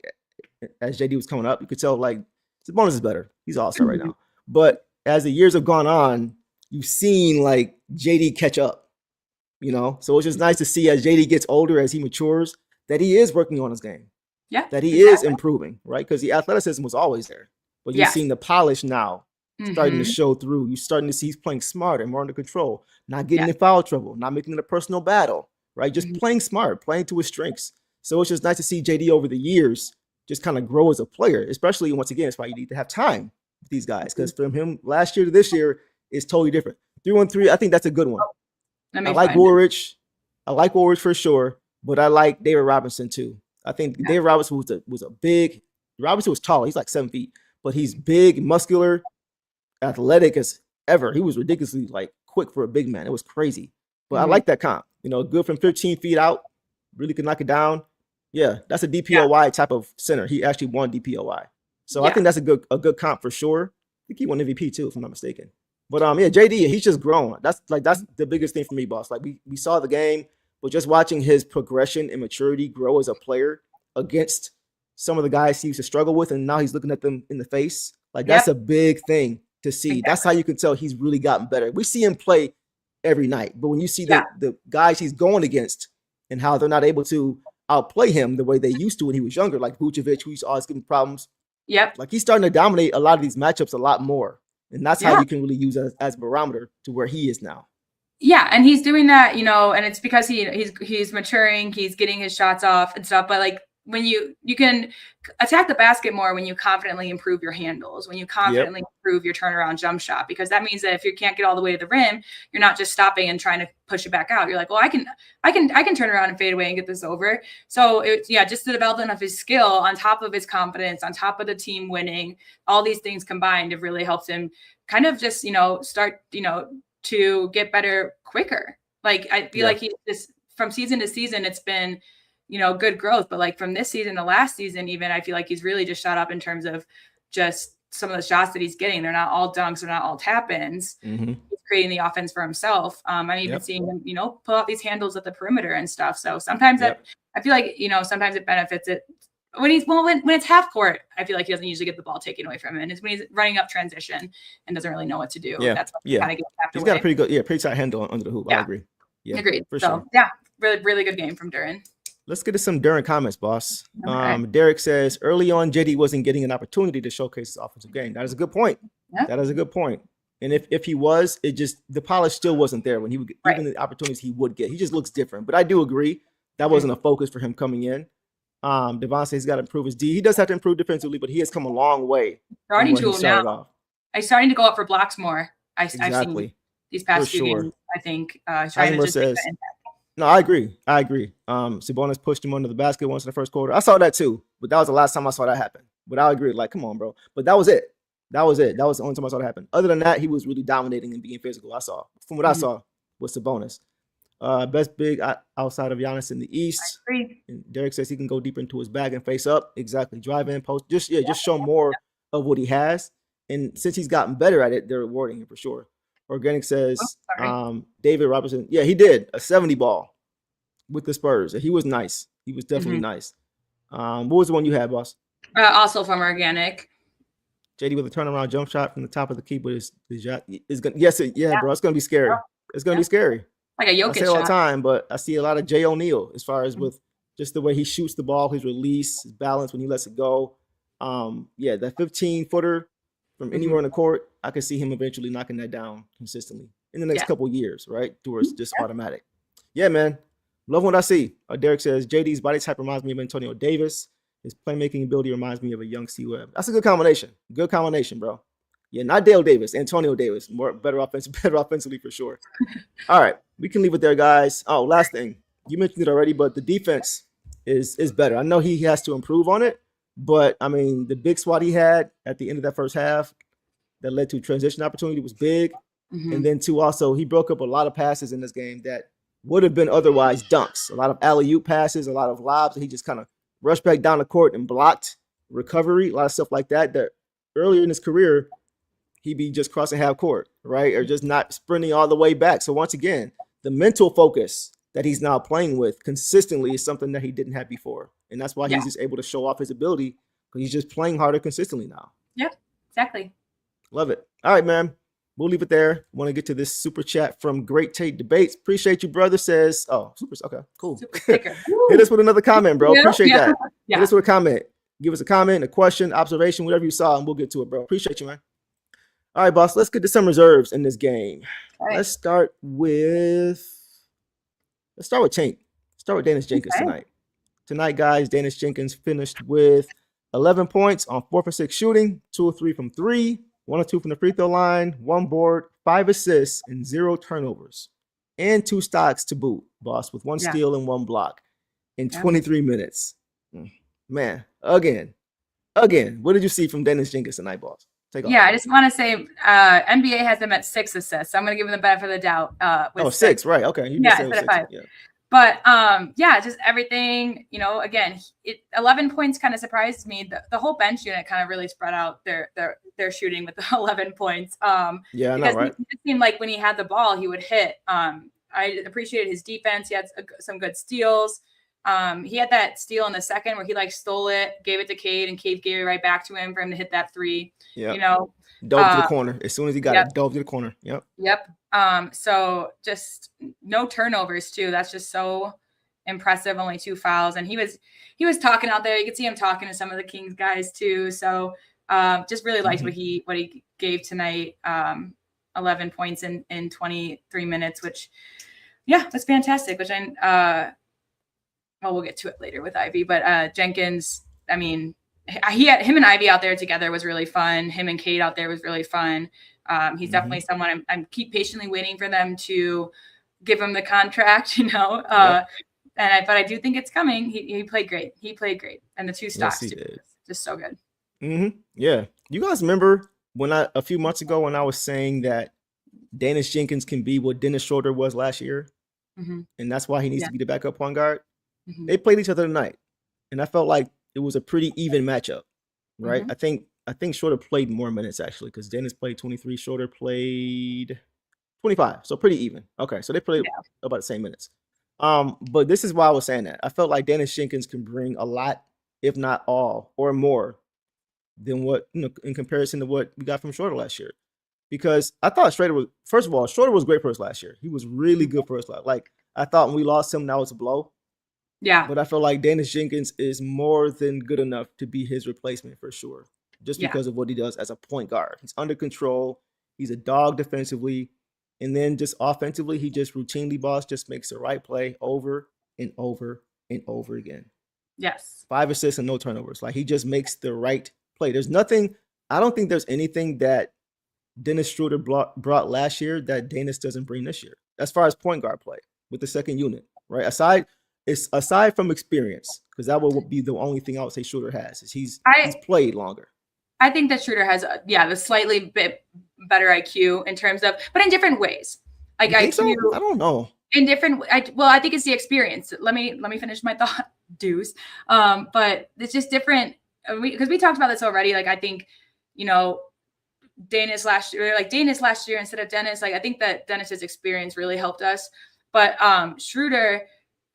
as JD was coming up, you could tell, like, Sabonis is better. He's all-star right now. But as the years have gone on, you've seen, like, JD catch up. You know, so it's just nice to see as JD gets older, as he matures, that he is working on his game. Yeah. That he is improving, right? Because the athleticism was always there. But you're seeing the polish now starting to show through. You're starting to see he's playing smarter, more under control, not getting in foul trouble, not making it a personal battle, right? Just playing smart, playing to his strengths. So it's just nice to see JD over the years just kind of grow as a player, especially once again, it's why you need to have time with these guys. Because from him last year to this year is totally different. 3-1-3, I think that's a good one. I like Woolridge. I like Woolridge for sure, but I like David Robinson too. I think David Robinson was a big. Robinson was tall. He's like 7 feet, but he's big, muscular, athletic as ever. He was ridiculously like quick for a big man. It was crazy. But I like that comp. You know, good from 15 feet out. Really could knock it down. Yeah, that's a DPOY type of center. He actually won DPOY. So I think that's a good comp for sure. I think he won MVP too, if I'm not mistaken. But yeah, JD, he's just grown. That's the biggest thing for me, boss. Like we saw the game, but just watching his progression and maturity grow as a player against some of the guys he used to struggle with, and now he's looking at them in the face. Like that's a big thing to see. Exactly. That's how you can tell he's really gotten better. We see him play every night, but when you see the guys he's going against and how they're not able to outplay him the way they used to when he was younger, like Vucevic, who used to always give him problems. Yep. Like he's starting to dominate a lot of these matchups a lot more. And that's how you can really use as a barometer to where he is now. Yeah, and he's doing that, you know, and it's because he's maturing, he's getting his shots off and stuff. But like when you can attack the basket more when you confidently improve your handles, when you confidently improve your turnaround jump shot, because that means that if you can't get all the way to the rim, you're not just stopping and trying to push it back out. You're like, well, I can turn around and fade away and get this over. So it's just the development of his skill on top of his confidence, on top of the team winning, all these things combined have really helped him kind of just, start, to get better quicker. Like I feel like he's just from season to season, it's been, good growth. But like from this season to last season, even I feel like he's really just shot up in terms of just some of the shots that he's getting. They're not all dunks, they're not all tap-ins. He's creating the offense for himself. I'm even Yep. seeing him, pull out these handles at the perimeter and stuff. So sometimes Yep. I feel like, sometimes it benefits it when it's half court. I feel like he doesn't usually get the ball taken away from him. And it's when he's running up transition and doesn't really know what to do. Yeah. That's what Yeah. kind of gets tapped He's away. got a pretty tight handle under the hoop. Yeah. I agree. Yeah. Agreed. For So sure. yeah, really, really good game from Duran. Let's get to some Duran comments, boss. Okay. Derek says early on, JD wasn't getting an opportunity to showcase his offensive game. That is a good point. Yeah. That is a good point. And if he was, the polish still wasn't there when he would Right. even the opportunities he would get. He just looks different. But I do agree that wasn't a focus for him coming in. Devon says he's got to improve his D. He does have to improve defensively, but he has come a long way. Starting from to where he started now. off. He's starting to go up for blocks more. I've seen Exactly. these past For few sure. games. I think trying to Heisenberg just make says, that impact. no, I agree. Sabonis pushed him under the basket once in the first quarter. I saw that too, but that was the last time I saw that happen. But I agree. Like, come on, bro. But that was it. That was the only time I saw that happen. Other than that, he was really dominating and being physical. I saw from what I saw was Sabonis. Best big outside of Giannis in the East. I agree. And Derek says he can go deeper into his bag and face up. Exactly. Drive in, post. Just show more of what he has. And since he's gotten better at it, they're rewarding him for sure. Organic says David Robertson. Yeah, he did a 70 ball with the Spurs. He was nice. He was definitely nice. What was the one you had, boss? Also from Organic. JD with a turnaround jump shot from the top of the key, but is gonna bro. It's gonna be scary. It's gonna be scary. Like a Jokic I say it all the shot. time, but I see a lot of Jay O'Neal as far as with just the way he shoots the ball, his release, his balance when he lets it go. That 15-footer from anywhere in the court, I could see him eventually knocking that down consistently in the next couple years, right? Towards just automatic. Yeah, man. Love what I see. Derek says JD's body type reminds me of Antonio Davis. His playmaking ability reminds me of a young C Webb. That's a good combination. Good combination, bro. Yeah, not Dale Davis, Antonio Davis. Better offensively for sure. All right, we can leave it there, guys. Oh, last thing. You mentioned it already, but the defense is better. I know he has to improve on it, but I mean, the big swat he had at the end of that first half that led to a transition opportunity was big. And then too, also, he broke up a lot of passes in this game that would have been otherwise dunks. A lot of alley-oop passes, a lot of lobs that he just kind of rushed back down the court and blocked recovery, a lot of stuff like that earlier in his career, he'd be just crossing half court, right? Or just not sprinting all the way back. So once again, the mental focus that he's now playing with consistently is something that he didn't have before. And that's why he's just able to show off his ability because he's just playing harder consistently now. Yep, exactly. Love it. All right, man. We'll leave it there. Want to get to this super chat from Great Tate Debates. Appreciate you, brother. Says, okay, cool. Super sticker. Hit us with another comment, bro. Appreciate that. Yeah. Hit us with a comment. Give us a comment, a question, observation, whatever you saw, and we'll get to it, bro. Appreciate you, man. All right, boss. Let's get to some reserves in this game. Right. Let's start with Tank. Start with Dennis Jenkins tonight. Tonight, guys, Dennis Jenkins finished with 11 points on 4 for 6 shooting, 2 of 3 from 3, 1 or 2 from the free throw line, 1 board, 5 assists, and 0 turnovers, and 2 stocks to boot, boss, with 1 steal and 1 block in 23 minutes. Man, again, what did you see from Dennis Jenkins tonight, boss? Take off. I just want to say NBA has him at 6 assists. So I'm going to give him the benefit of the doubt. With 6, right? Okay, you instead of 5. Yeah. But just everything, again, 11 points kind of surprised me. The whole bench unit kind of really spread out their shooting with the 11 points. I know, right? It seemed like when he had the ball, he would hit. I appreciated his defense. He had some good steals. He had that steal in the second where he stole it, gave it to Cade, and Cade gave it right back to him for him to hit that 3. Yeah. Dove to the corner. As soon as he got it, dove to the corner. Yep. So just no turnovers too. That's just so impressive. Only 2 fouls. And he was talking out there. You could see him talking to some of the Kings guys too. So just really liked what he gave tonight. 11 points in 23 minutes, which that's fantastic. Which we'll get to it later with Ivy, but Jenkins, I mean, him and Ivy out there together was really fun. Him and Cade out there was really fun. He's definitely someone I'm keep patiently waiting for them to give him the contract, but I do think it's coming. He played great. And the 2 stocks too, just so good. Yeah. You guys remember when a few months ago when I was saying that Dennis Jenkins can be what Dennis Schroeder was last year, and that's why he needs to be the backup point guard. They played each other tonight, and I felt like it was a pretty even matchup, right? I think Schroeder played more minutes actually because Dennis played 23, Schroeder played 25. So pretty even. Okay, so they played about the same minutes. But this is why I was saying that. I felt like Dennis Jenkins can bring a lot, if not all, or more than what, in comparison to what we got from Schroeder last year. Because I thought Schroeder was great for us last year. He was really good for us. Like, I thought when we lost him, that was a blow. Yeah. But I feel like Dennis Jenkins is more than good enough to be his replacement for sure. Just because of what he does as a point guard. He's under control. He's a dog defensively. And then just offensively, he just routinely just makes the right play over and over and over again. Yes. 5 assists and no turnovers. Like, he just makes the right play. There's nothing, I don't think there's anything that Dennis Schroeder brought last year that Dennis doesn't bring this year, as far as point guard play with the second unit, right? Aside from experience, because that would be the only thing I would say Schroeder has, is he's played longer. I think that Schroeder has, the slightly bit better IQ in terms of, but in different ways. Like IQ, so? I don't know. In different, I think it's the experience. Let me finish my thought, dues. But it's just different because we talked about this already. Like, I think, Dennis last year instead of Dennis. Like, I think that Dennis's experience really helped us. But Schroeder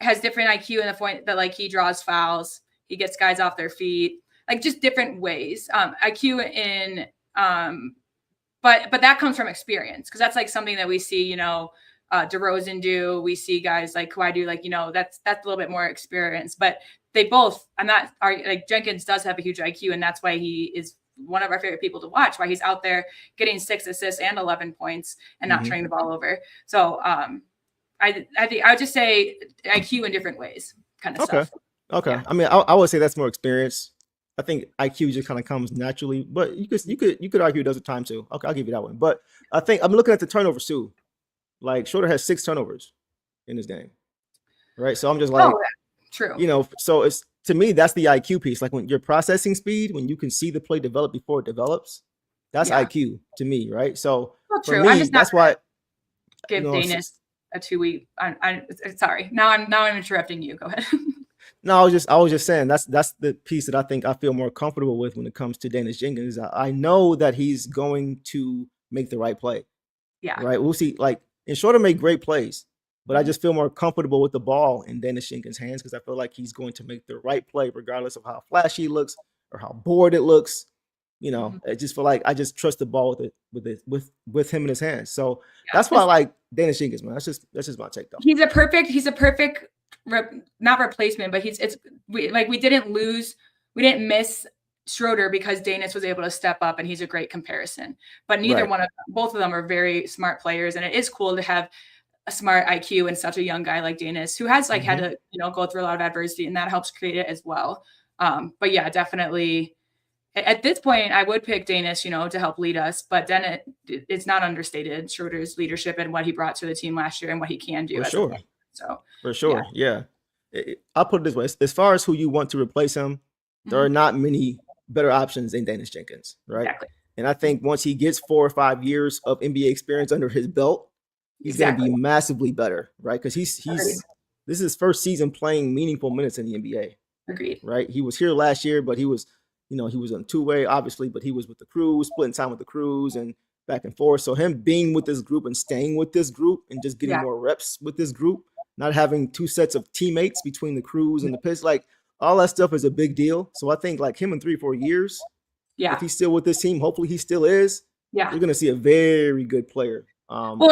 has different IQ in the point that, like, he draws fouls, he gets guys off their feet, like, just different ways. IQ in, but that comes from experience, because that's like something that we see, DeRozan do. We see guys like Kawhi do, like, that's a little bit more experience. But they both, Jenkins does have a huge IQ, and that's why he is one of our favorite people to watch, why he's out there getting 6 assists and 11 points and not turning the ball over. So I think I would just say IQ in different ways, kind of stuff. Okay. Yeah. I mean, I would say that's more experience. I think IQ just kind of comes naturally, but you could argue it does at time too. Okay, I'll give you that one. But I think I'm looking at the turnovers too. Like, Schroeder has 6 turnovers in his game, right? So I'm just like, true. So it's, to me, that's the IQ piece. Like, when your processing speed, when you can see the play develop before it develops, that's IQ to me, right? So for me, that's why give Dennis a 2-week. I'm sorry. Now I'm interrupting you. Go ahead. No, I was just saying that's the piece that I think I feel more comfortable with when it comes to Dennis Jenkins. I know that he's going to make the right play. Yeah. Right. We'll see. Like, and Schroeder made great plays, but I just feel more comfortable with the ball in Dennis Jenkins' hands, because I feel like he's going to make the right play regardless of how flashy it looks or how bored it looks. I just feel like I just trust the ball with him in his hands. So that's why I like Dennis Jenkins, man. That's just my take, though. He's a perfect not replacement, but we didn't miss Schroeder because Dennis was able to step up, and he's a great comparison. But both of them are very smart players, and it is cool to have a smart IQ in such a young guy like Dennis, who has had to go through a lot of adversity, and that helps create it as well. But yeah, definitely at this point I would pick Dennis, to help lead us. But then it's not understated Schroeder's leadership and what he brought to the team last year and what he can do. For sure. Yeah. I'll put it this way. As far as who you want to replace him, there are not many better options than Dennis Jenkins, right? Exactly. And I think once he gets 4 or 5 years of NBA experience under his belt, he's going to be massively better, right? Because this is his first season playing meaningful minutes in the NBA. Agreed. Right? He was here last year, but he was on two-way, obviously, but he was with the crew, splitting time with the crews and back and forth. So him being with this group and staying with this group and just getting more reps with this group, not having 2 sets of teammates between the crews and the Pistons, like, all that stuff is a big deal. So I think, like, him in 3 or 4 years, if he's still with this team, hopefully he still is. You're going to see a very good player. Go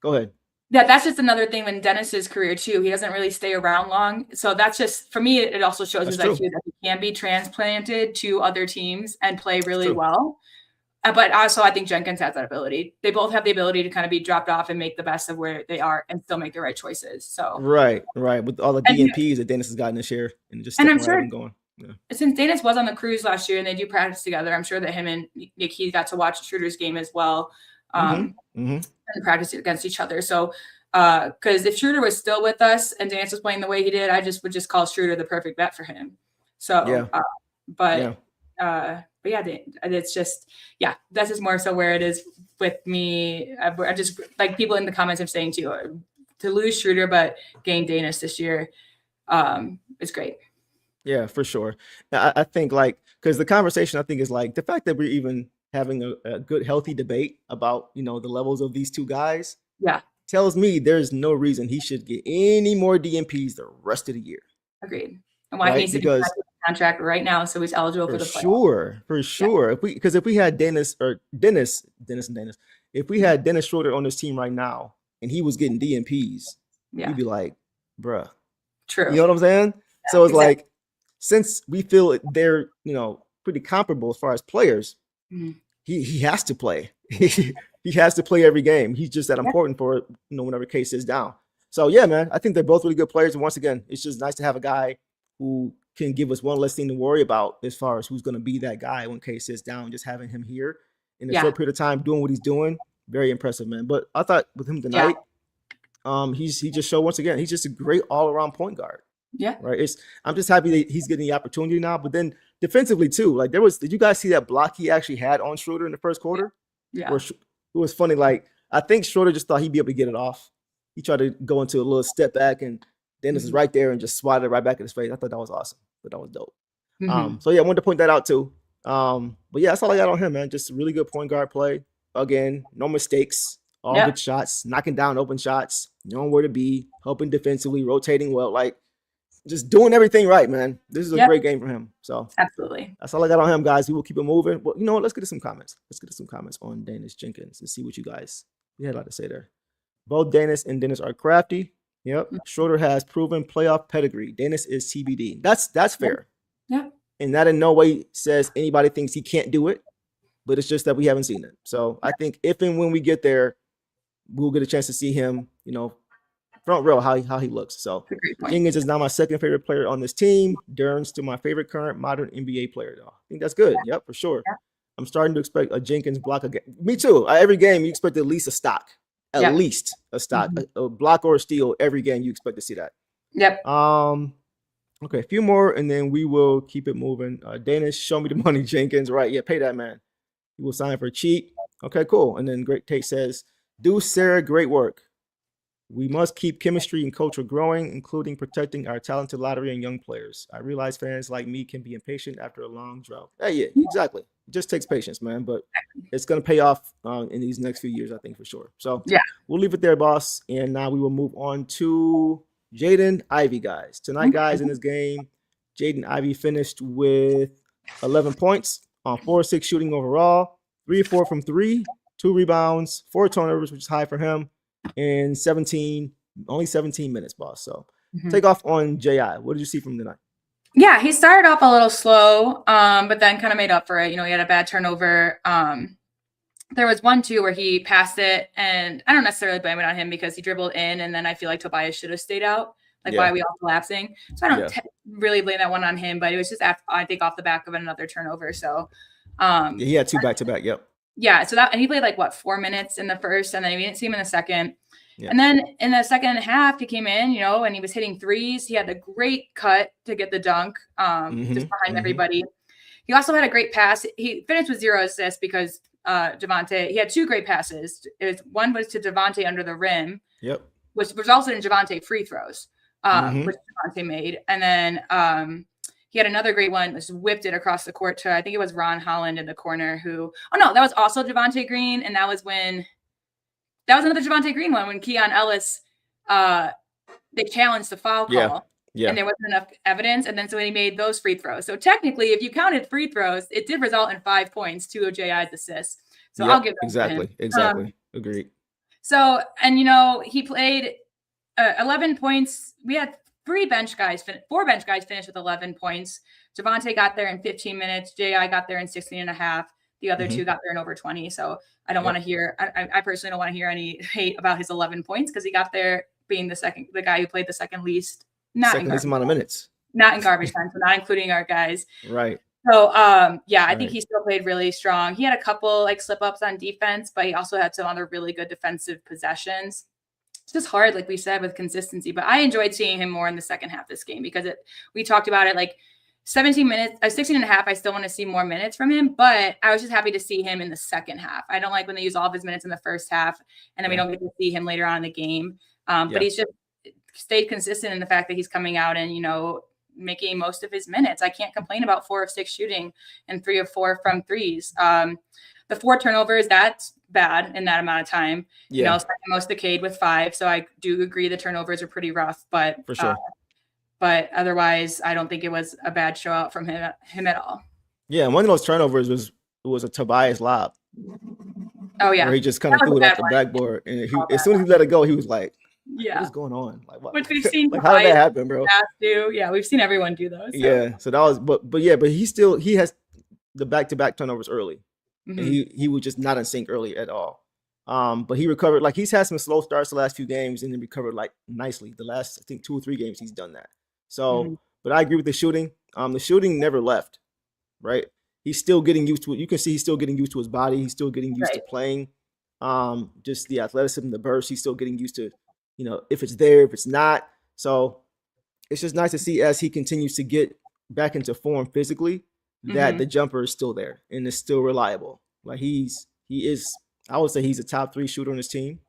ahead. Yeah, that's just another thing in Dennis's career too. He doesn't really stay around long. So that's just, for me, it also shows his IQ that he can be transplanted to other teams and play really well. But also, I think Jenkins has that ability. They both have the ability to kind of be dropped off and make the best of where they are and still make the right choices. So right. With all the DNPs that Dennis has gotten this year, and I'm sure going. Yeah. Since Dennis was on the cruise last year and they do practice together, I'm sure that him and Nick Heath got to watch Schroeder's game as well. And practice against each other. So because if Schroeder was still with us and Dennis was playing the way he did, I would just call Schroeder the perfect bet for him. So but it's just that's just more so where it is with me. I just, like, people in the comments are saying to lose Schroeder but gain Dennis this year is great. Yeah, for sure. I think, like, because the conversation, I think, is like the fact that we're even having a good, healthy debate about, the levels of these two guys Yeah, tells me there's no reason he should get any more DMPs the rest of the year. agreed. And why he Right? needs to be Because back in the contract right now so he's eligible for the playoffs. for sure. If we had Dennis and Dennis, if we had Dennis Schroeder on this team right now and he was getting DMPs, Yeah, we'd be like, bruh. true. You know what I'm saying? Yeah, so it's exactly. like, since we feel they're, pretty comparable as far as players, Mhm. he has to play. He has to play every game. He's just that important for, whenever Case is down. So yeah, man, I think they're both really good players. And once again, it's just nice to have a guy who can give us one less thing to worry about as far as who's going to be that guy when Case is down. Just having him here in a Yeah. short period of time doing what he's doing, very impressive, man. But I thought with him tonight, he just showed once again, he's just a great all-around point guard. Yeah. Right. I'm just happy that he's getting the opportunity now. But then defensively too, like did you guys see that block he actually had on Schroeder in the first quarter? Yeah. Where it was funny. Like, I think Schroeder just thought he'd be able to get it off. He tried to go into a little step back, and Dennis is right there and just swatted it right back in his face. I thought that was awesome. That was dope. So yeah, I wanted to point that out too. But yeah, that's all I got on him, man. Just really good point guard play. Again, no mistakes, all good shots, knocking down open shots, knowing where to be, helping defensively, rotating well, like just doing everything right, man. This is a great game for him. So absolutely, that's all I got on him, guys. We will keep it moving. Well, what? Let's get to some comments. Let's get to some comments on Dennis Jenkins and see what you guys had a lot to say there. Both Dennis and Dennis are crafty. Yep. Schroeder has proven playoff pedigree. Dennis is TBD. That's fair. Yeah. And that in no way says anybody thinks he can't do it, but it's just that we haven't seen it. So I think if and when we get there, we'll get a chance to see him, front row, how he looks. So Jenkins is now my second favorite player on this team. Duren's still my favorite current modern NBA player, though. I think that's good. Yep, for sure. Yeah. I'm starting to expect a Jenkins block again. Me too. Every game you expect at least a stock. At least a stock. A block or a steal every game you expect to see that. Yep. Okay, a few more and then we will keep it moving. Danish, show me the money, Jenkins. Right, yeah, pay that man. He will sign for cheap. Okay, cool. And then Great Tate says, do Sarah, great work. We must keep chemistry and culture growing, including protecting our talented lottery and young players. I realize fans like me can be impatient after a long drought. Hey, yeah, exactly. It just takes patience, man. But it's going to pay off in these next few years, I think, for sure. So yeah, we'll leave it there, boss. And now we will move on to Jaden Ivey, guys. Tonight, guys, in this game, Jaden Ivey finished with 11 points on 4-6 shooting overall, 3-4 from 3, 2 rebounds, 4 turnovers, which is high for him. In only 17 minutes, boss. So take off on J.I. What did you see from tonight? Yeah, he started off a little slow, but then kind of made up for it. He had a bad turnover. There was one, too, where he passed it, and I don't necessarily blame it on him because he dribbled in, and then I feel like Tobias should have stayed out. Why are we all collapsing? So I don't really blame that one on him, but it was just, I think, off the back of another turnover. So he had 2 back-to-back, yep. Yeah, and he played 4 minutes in the first, and then we didn't see him in the second. Yeah. And then in the second half, he came in, and he was hitting threes. He had a great cut to get the dunk, just behind everybody. He also had a great pass. He finished with 0 assists because Javonte, he had 2 great passes. One was to Javonte under the rim, which resulted in Javonte free throws, which Javonte made. And then he had another great one, just whipped it across the court to, I think it was Ron Holland in the corner that was also Javonte Green. And that was another Javonte Green one when Keon Ellis, they challenged the foul call and there wasn't enough evidence. And then so he made those free throws. So technically, if you counted free throws, it did result in 5 points, 2 of J.I.'s assists. So I'll give that to him. Exactly. Agreed. So, and he played 11 points. We had 4 bench guys finished with 11 points. Javonte got there in 15 minutes. J.I. got there in 16 and a half. The other 2 got there in over 20. So I don't want to hear, I personally don't want to hear any hate about his 11 points because he got there being the guy who played the second least. Second least amount of minutes. Not in garbage time, so not including our guys. Right. So, I think he still played really strong. He had a couple slip-ups on defense, but he also had some other really good defensive possessions. It's just hard, like we said, with consistency. But I enjoyed seeing him more in the second half of this game because we talked about it 17 minutes, 16 and a half. I still want to see more minutes from him, but I was just happy to see him in the second half. I don't like when they use all of his minutes in the first half and then we don't get to see him later on in the game. But he's just stayed consistent in the fact that he's coming out and, making most of his minutes. I can't complain about 4 of 6 shooting and 3 of 4 from threes. The 4 turnovers, that's bad in that amount of time. Yeah. You know, second most the Cade with 5. So I do agree the turnovers are pretty rough, but For sure. But otherwise, I don't think it was a bad show out from him at all. Yeah, and one of those turnovers was a Tobias lob. Oh yeah, where he just kind of threw it off the backboard, and as soon as he let it go, he was like, "What is going on? Like, what? Which we've seen. Like, how did that happen, bro?" Yeah, we've seen everyone do those. So. Yeah, so that was, but he has the back-to-back turnovers early, and he was just not in sync early at all. But he recovered. Like, he's had some slow starts the last few games, and then recovered like nicely. The last, I think, 2 or 3 games he's done that. So, but I agree with the shooting. The shooting never left, right? He's still getting used to it. You can see he's still getting used to his body. He's still getting used to playing. Just the athleticism, the burst. He's still getting used to, you know, if it's there, if it's not. So it's just nice to see as he continues to get back into form physically that the jumper is still there and is still reliable. Like he is. I would say he's a top 3 shooter on his team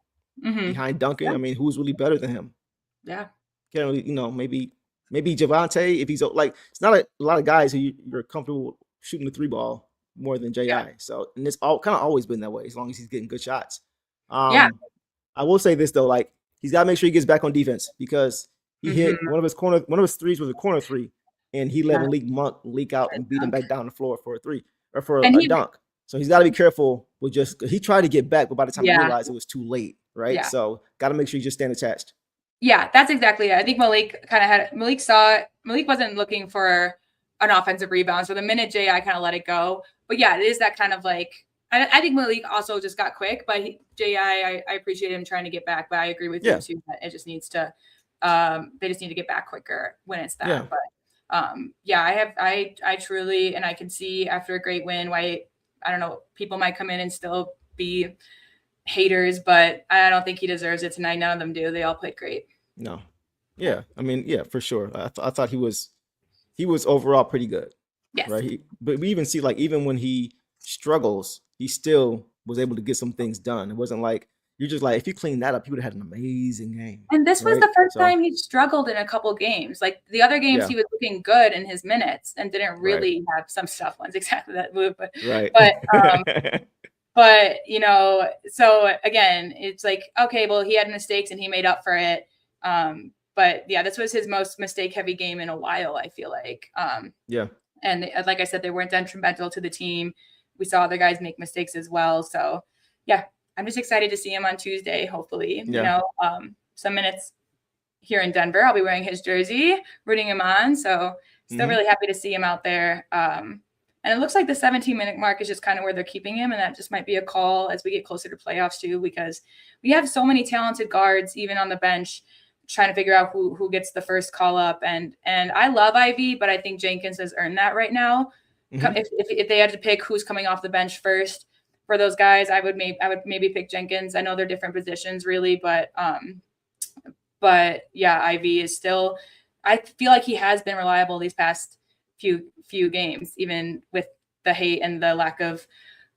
behind Duncan. Yeah. I mean, who's really better than him? Yeah. Can't really, you know, maybe Javante, if he's like, it's not a lot of guys who you're comfortable shooting the 3 ball more than J.I. So, and it's all kind of always been that way as long as he's getting good shots. I will say this though, like, he's got to make sure he gets back on defense because he hit one of his threes was a corner 3, and he let Malik Monk leak out and beat him back down the floor for a 3 or for a dunk. So he's got to be careful with he tried to get back, but by the time he realized it was too late, right? Yeah. So got to make sure you just stand attached. Yeah, that's exactly it. I think Malik wasn't looking for an offensive rebound. So the minute J.I. kind of let it go. But yeah, it is that kind of like, I think Malik also just got quick, but J.I. I appreciate him trying to get back, but I agree with you too, that it just needs to, they just need to get back quicker when it's that. Yeah. But I truly, and I can see after a great win why, I don't know, people might come in and still be haters, but I don't think he deserves it tonight. None of them do. They all played great. No. Yeah. I mean, yeah, for sure. I thought he was overall pretty good. Yes. Right. But we even see, like, even when he struggles, he still was able to get some things done. It wasn't like, you're just like, if you clean that up, you would have had an amazing game. And this was the first time he struggled in a couple games. Like the other games, he was looking good in his minutes and didn't really have some stuff ones exactly that move. But you know, so again, it's like, okay, well, he had mistakes and he made up for it. But yeah, this was his most mistake-heavy game in a while, I feel like. And like I said, they weren't detrimental to the team. We saw other guys make mistakes as well. So yeah. I'm just excited to see him on Tuesday, hopefully. You know, some minutes here in Denver. I'll be wearing his jersey, rooting him on. So still really happy to see him out there. And it looks like the 17-minute mark is just kind of where they're keeping him. And that just might be a call as we get closer to playoffs too, because we have so many talented guards, even on the bench, trying to figure out who gets the first call up. And I love Ivy, but I think Jenkins has earned that right now. If they had to pick who's coming off the bench first, for those guys, I would maybe pick Jenkins. I know they're different positions really, but yeah, Ivy is still, I feel like he has been reliable these past few games, even with the hate and the lack of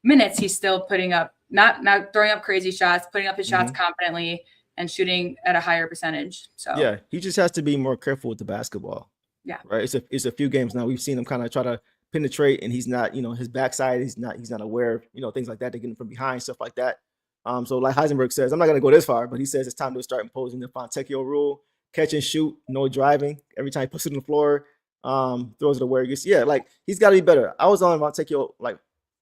minutes. He's still putting up, not throwing up crazy shots, putting up his shots confidently and shooting at a higher percentage. So yeah, he just has to be more careful with the basketball. Yeah. Right. It's a few games now. We've seen him kind of try to penetrate, and he's not, you know, his backside, he's not aware of, you know, things like that. They're getting from behind, stuff like that. So like Heisenberg says, I'm not going to go this far, but he says it's time to start imposing the Fontecchio rule: catch and shoot, no driving. Every time he puts it on the floor, throws it away. Like he's got to be better. I was on Fontecchio like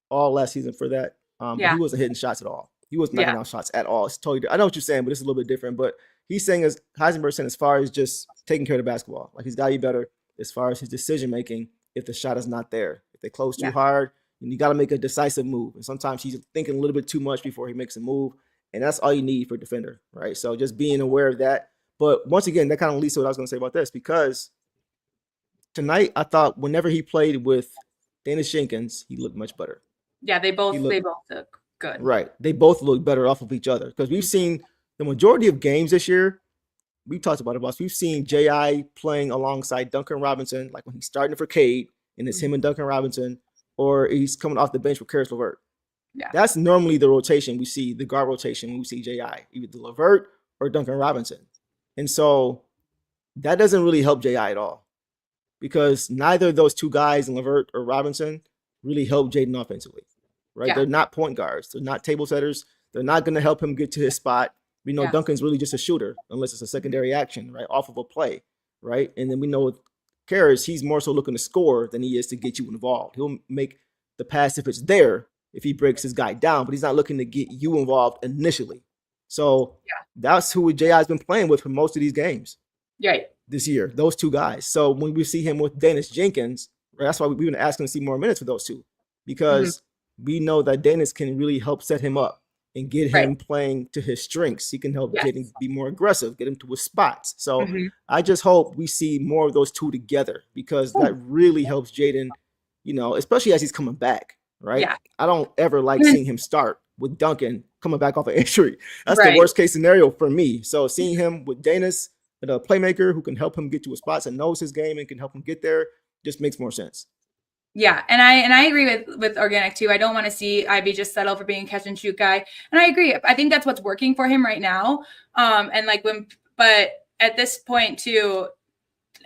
all last season for that. But he wasn't hitting shots at all. He wasn't knocking out shots at all. It's totally. I know what you're saying, but it's a little bit different. But he's saying, as Heisenberg saying, as far as just taking care of the basketball, like he's got to be better as far as his decision making. If the shot is not there, if they close too hard, you got to make a decisive move. And sometimes he's thinking a little bit too much before he makes a move. And that's all you need for a defender, right? So just being aware of that. But once again, that kind of leads to what I was going to say about this, because tonight I thought whenever he played with Dennis Jenkins, he looked much better. Yeah, they both look good. Right. They both look better off of each other, because we've seen the majority of games this year. We talked about it, boss. We've seen J.I. playing alongside Duncan Robinson, like when he's starting for Cade, and it's him and Duncan Robinson, or he's coming off the bench with Karis LeVert. Yeah. That's normally the rotation we see, the guard rotation when we see J.I., either LeVert or Duncan Robinson. And so that doesn't really help J.I. at all, because neither of those two guys, LeVert or Robinson, really help Jaden offensively. right? Yeah. They're not point guards. They're not table setters. They're not going to help him get to his spot. We know Duncan's really just a shooter unless it's a secondary action, right? Off of a play, right? And then we know with Karras, he's more so looking to score than he is to get you involved. He'll make the pass if it's there, if he breaks his guy down, but he's not looking to get you involved initially. So that's who J.I.'s been playing with for most of these games this year, those two guys. So when we see him with Dennis Jenkins, right, that's why we've been asking to see more minutes for those two, because we know that Dennis can really help set him up and get him playing to his strengths. He can help Jaden be more aggressive, get him to his spots. So I just hope we see more of those two together, because that really helps Jaden, you know, especially as he's coming back, right? Yeah. I don't ever like seeing him start with Duncan coming back off an injury. That's the worst case scenario for me. So seeing him with Dennis, a playmaker who can help him get to his spots and knows his game and can help him get there, just makes more sense. Yeah, and I agree with Organic too. I don't want to see Ivy just settle for being a catch and shoot guy. And I agree. I think that's what's working for him right now. But at this point too,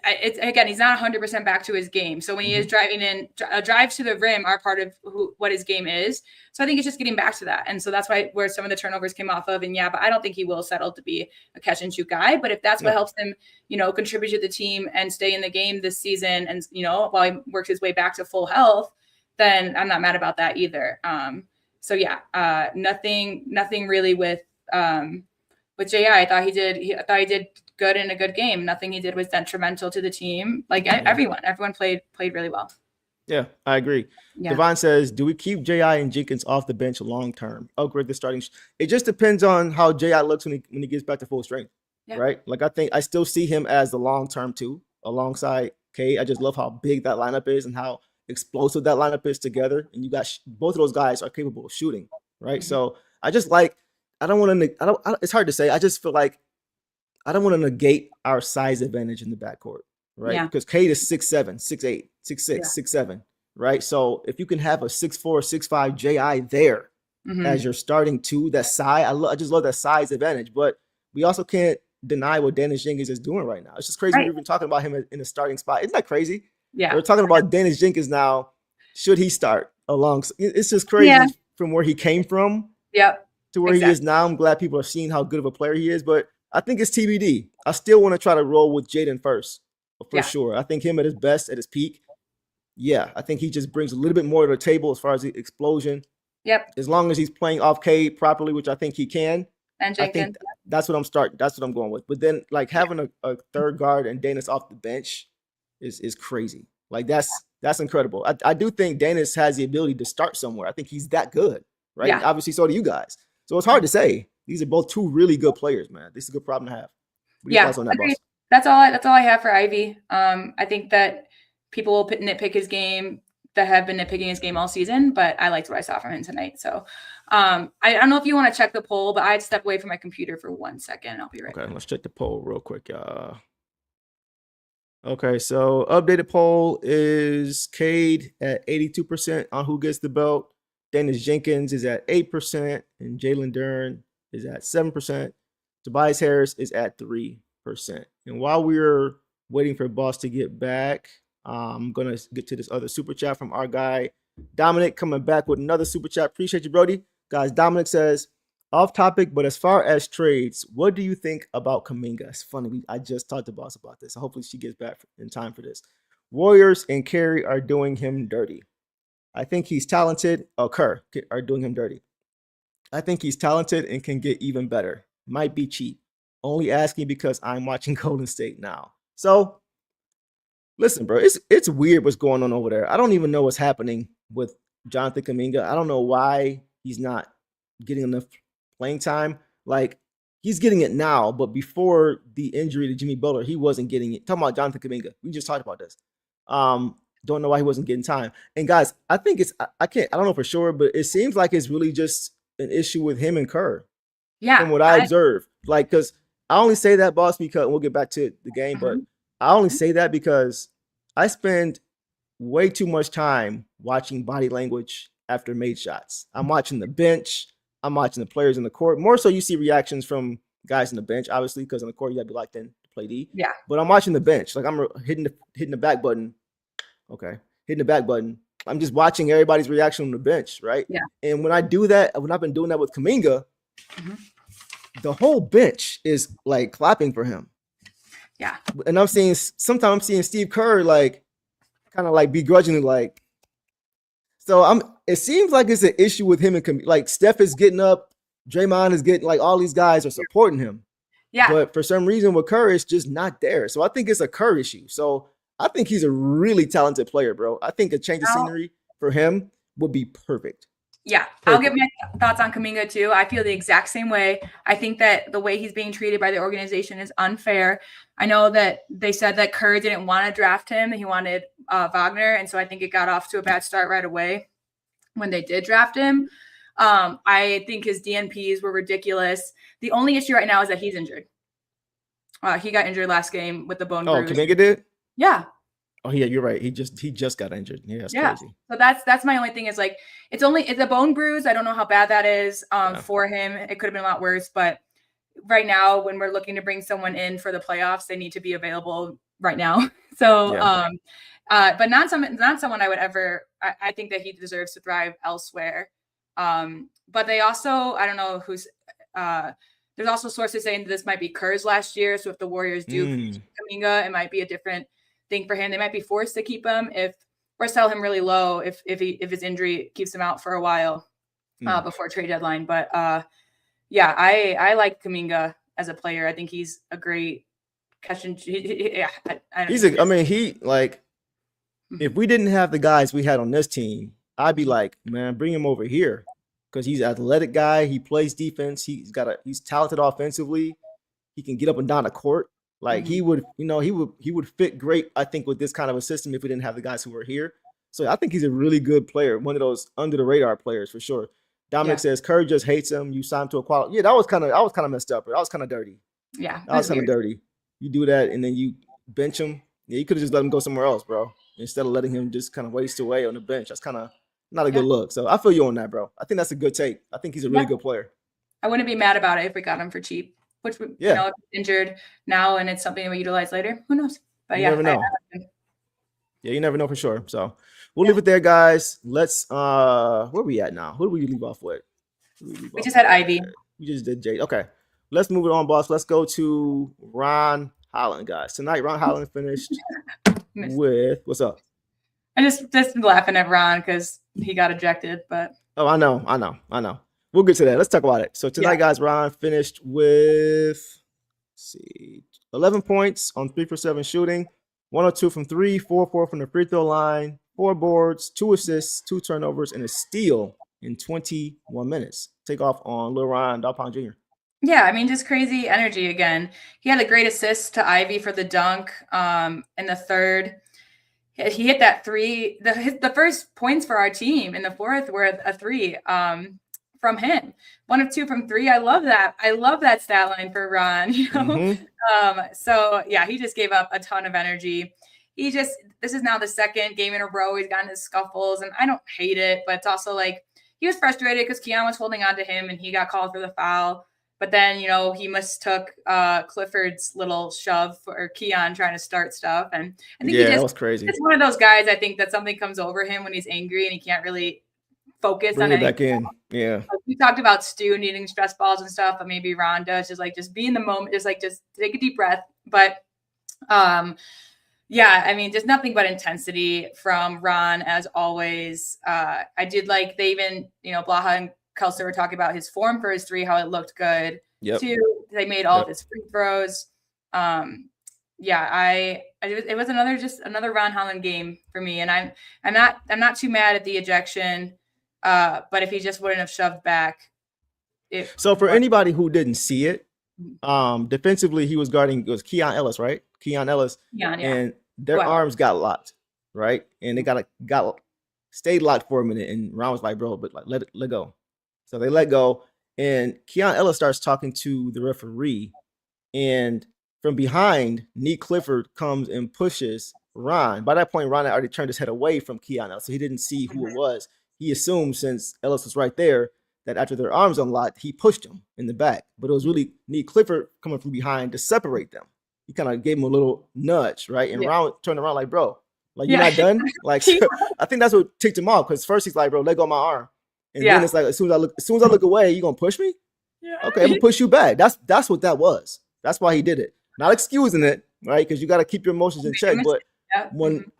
it's again, he's not 100% back to his game. So when he is driving in, drives to the rim are part of what his game is. So I think it's just getting back to that. And so that's where some of the turnovers came off of. And but I don't think he will settle to be a catch and shoot guy. But if that's what helps him, you know, contribute to the team and stay in the game this season, and, you know, while he works his way back to full health, then I'm not mad about that either. Nothing really with J.I. I thought he did good in a good game. Nothing he did was detrimental to the team. Like everyone played really well. Yeah, I agree. Yeah. Devon says, do we keep J.I. and Jenkins off the bench long term? Upgrade the starting. It just depends on how J.I. looks when he gets back to full strength, right? Like I still see him as the long term too, alongside Cade. I just love how big that lineup is and how explosive that lineup is together. And you got both of those guys are capable of shooting, right? So I just like. It's hard to say. I just feel like I don't want to negate our size advantage in the backcourt, right? Yeah. Because Cade is 6'7", 6'8", 6'6", 6'7", right? So if you can have a 6'4", 6'5" J.I. there as your starting two, that size, I just love that size advantage. But we also can't deny what Dennis Jenkins is doing right now. It's just crazy. We've been talking about him in the starting spot. Isn't that crazy? Yeah. We're talking about Dennis Jenkins now. Should he start along? It's just crazy from where he came from. To where he is now. I'm glad people are seeing how good of a player he is, but I think it's TBD. I still want to try to roll with Jaden first, for sure. I think him at his best, at his peak, I think he just brings a little bit more to the table as far as the explosion. As long as he's playing off Cade properly, which I think he can. And Jenkins. I think that's what I'm starting. That's what I'm going with. But then, like, having a third guard and Dennis off the bench is crazy. Like, that's incredible. I do think Dennis has the ability to start somewhere. I think he's that good, right? Yeah. Obviously, so do you guys. So it's hard to say. These are both two really good players, man. This is a good problem to have. What are your thoughts on that, boss? That's all I have for Ivy. I think that people will nitpick his game that have been nitpicking his game all season, but I liked what I saw from him tonight. So I don't know if you want to check the poll, but I'd step away from my computer for 1 second. I'll be right back. Okay, let's check the poll real quick. Okay, so updated poll is Cade at 82% on who gets the belt. Dennis Jenkins is at 8%, and Jalen Duren is at 7%. Tobias Harris is at 3%. And while we're waiting for Boss to get back, I'm going to get to this other super chat from our guy, Dominic, coming back with another super chat. Appreciate you, Brody. Guys, Dominic says, off topic, but as far as trades, what do you think about Kuminga? It's funny. I just talked to Boss about this. So hopefully she gets back in time for this. Warriors and Kerry are doing him dirty. I think he's talented. Kerr are doing him dirty. I think he's talented and can get even better. Might be cheap. Only asking because I'm watching Golden State now. So, listen, bro, it's weird what's going on over there. I don't even know what's happening with Jonathan Kuminga. I don't know why he's not getting enough playing time. Like, he's getting it now, but before the injury to Jimmy Butler, he wasn't getting it. Talking about Jonathan Kuminga. We just talked about this. Don't know why he wasn't getting time. And guys, I think I don't know for sure, but it seems like it's really just an issue with him and Kerr. Yeah. From what I observe. Like, because I only say that, boss, because we'll get back to the game, but I only say that because I spend way too much time watching body language after made shots. I'm watching the bench. I'm watching the players in the court. More so you see reactions from guys in the bench, obviously, because on the court you got to be locked in to play D. Yeah. But I'm watching the bench. Like, I'm hitting the back button. Okay. Hitting the back button. I'm just watching everybody's reaction on the bench, right? Yeah. And when I do that, when I've been doing that with Kuminga, the whole bench is like clapping for him. Yeah. And sometimes I'm seeing Steve Kerr like kind of like begrudgingly like. So it seems like it's an issue with him and like Steph is getting up, Draymond is getting like all these guys are supporting him. Yeah. But for some reason with Kerr, it's just not there. So I think it's a Kerr issue. So I think he's a really talented player, bro. I think a change of scenery for him would be perfect. Yeah, perfect. I'll give my thoughts on Kuminga too. I feel the exact same way. I think that the way he's being treated by the organization is unfair. I know that they said that Kerr didn't want to draft him. He wanted Wagner. And so I think it got off to a bad start right away when they did draft him. I think his DNPs were ridiculous. The only issue right now is that he's injured. He got injured last game with the bone bruise. Oh, Kuminga did? Yeah. Oh yeah, you're right. He just got injured. Yeah, that's crazy. So that's my only thing is like it's a bone bruise. I don't know how bad that is for him. It could have been a lot worse, but right now when we're looking to bring someone in for the playoffs, they need to be available right now. So but not someone I would ever I think that he deserves to thrive elsewhere. But they also, I don't know who's there's also sources saying that this might be Kerr's last year. So if the Warriors do Kuminga, it might be a different thing for him. They might be forced to keep him or sell him really low if his injury keeps him out for a while before trade deadline. But yeah, I like Kuminga as a player. I think he's a great catch and if we didn't have the guys we had on this team, I'd be like, man, bring him over here. Because he's an athletic guy, he plays defense, he's talented offensively, he can get up and down the court. Like he would fit great, I think, with this kind of a system if we didn't have the guys who were here. So I think he's a really good player, one of those under the radar players for sure. Dominic says Kerr just hates him. You signed to a quality. Yeah, I was kind of messed up. I was kind of dirty. Yeah, I was kind of dirty. You do that and then you bench him. Yeah, you could have just let him go somewhere else, bro. Instead of letting him just kind of waste away on the bench. That's kind of not a good look. So I feel you on that, bro. I think that's a good take. I think he's a really good player. I wouldn't be mad about it if we got him for cheap, which if he's injured now and it's something we utilize later. Who knows? But you never know. You never know for sure. So we'll leave it there, guys. Let's where we at now? Who do we leave off with? We just had Ivy. We just did Jade. Okay. Let's move it on, boss. Let's go to Ron Holland, guys. Tonight, Ron Holland finished with what's up? I just laughing at Ron because he got ejected, but I know. We'll get to that. Let's talk about it. So tonight, guys, Ron finished with 11 points on 3 for 7 shooting, 102 from 3, 4 from the free throw line, 4 boards, 2 assists, 2 turnovers, and a steal in 21 minutes. Take off on Lil Ron Dog Pound Jr. Yeah, I mean, just crazy energy again. He had a great assist to Ivy for the dunk in the third. He hit that 3. The first points for our team in the fourth were a 3 from him. 1 of 2 from 3. I love that. I love that stat line for Ron. You know? So yeah, he just gave up a ton of energy. This is now the second game in a row he's gotten his scuffles, and I don't hate it, but it's also like he was frustrated because Keon was holding on to him and he got called for the foul. But then, he mistook Clifford's little shove for Keon trying to start stuff. And I think that was crazy. It's one of those guys, I think, that something comes over him when he's angry and he can't really focus on it. Back in. Yeah. We talked about Stu needing stress balls and stuff, but maybe Ron does just be in the moment, just take a deep breath. But yeah, I mean, just nothing but intensity from Ron as always. I did like they even, Blaha and Kelser were talking about his form for his 3, how it looked good. Too. They made all of his free throws. It was another Ron Holland game for me. And I'm not too mad at the ejection. But if he just wouldn't have shoved back. So for anybody who didn't see it, defensively he was guarding, it was Keon Ellis, right? Keon Ellis. And their arms got locked, right? And they stayed locked for a minute. And Ron was like, bro, but let go. So they let go, and Keon Ellis starts talking to the referee, and from behind, Neat Clifford comes and pushes Ron. By that point, Ron had already turned his head away from Keon Ellis, so he didn't see who it was. He assumed since Ellis was right there that after their arms unlocked, he pushed him in the back. But it was really Neat Clifford coming from behind to separate them. He kind of gave him a little nudge, right? And Ron turned around like, bro, Like, you're not done? Like, so, I think that's what ticked him off, because first he's like, bro, let go of my arm. And then it's like, as soon as I look away, you gonna push me? Okay, I'm gonna push you back. That's what that was. That's why he did it. Not excusing it, right? Because you got to keep your emotions in check. But when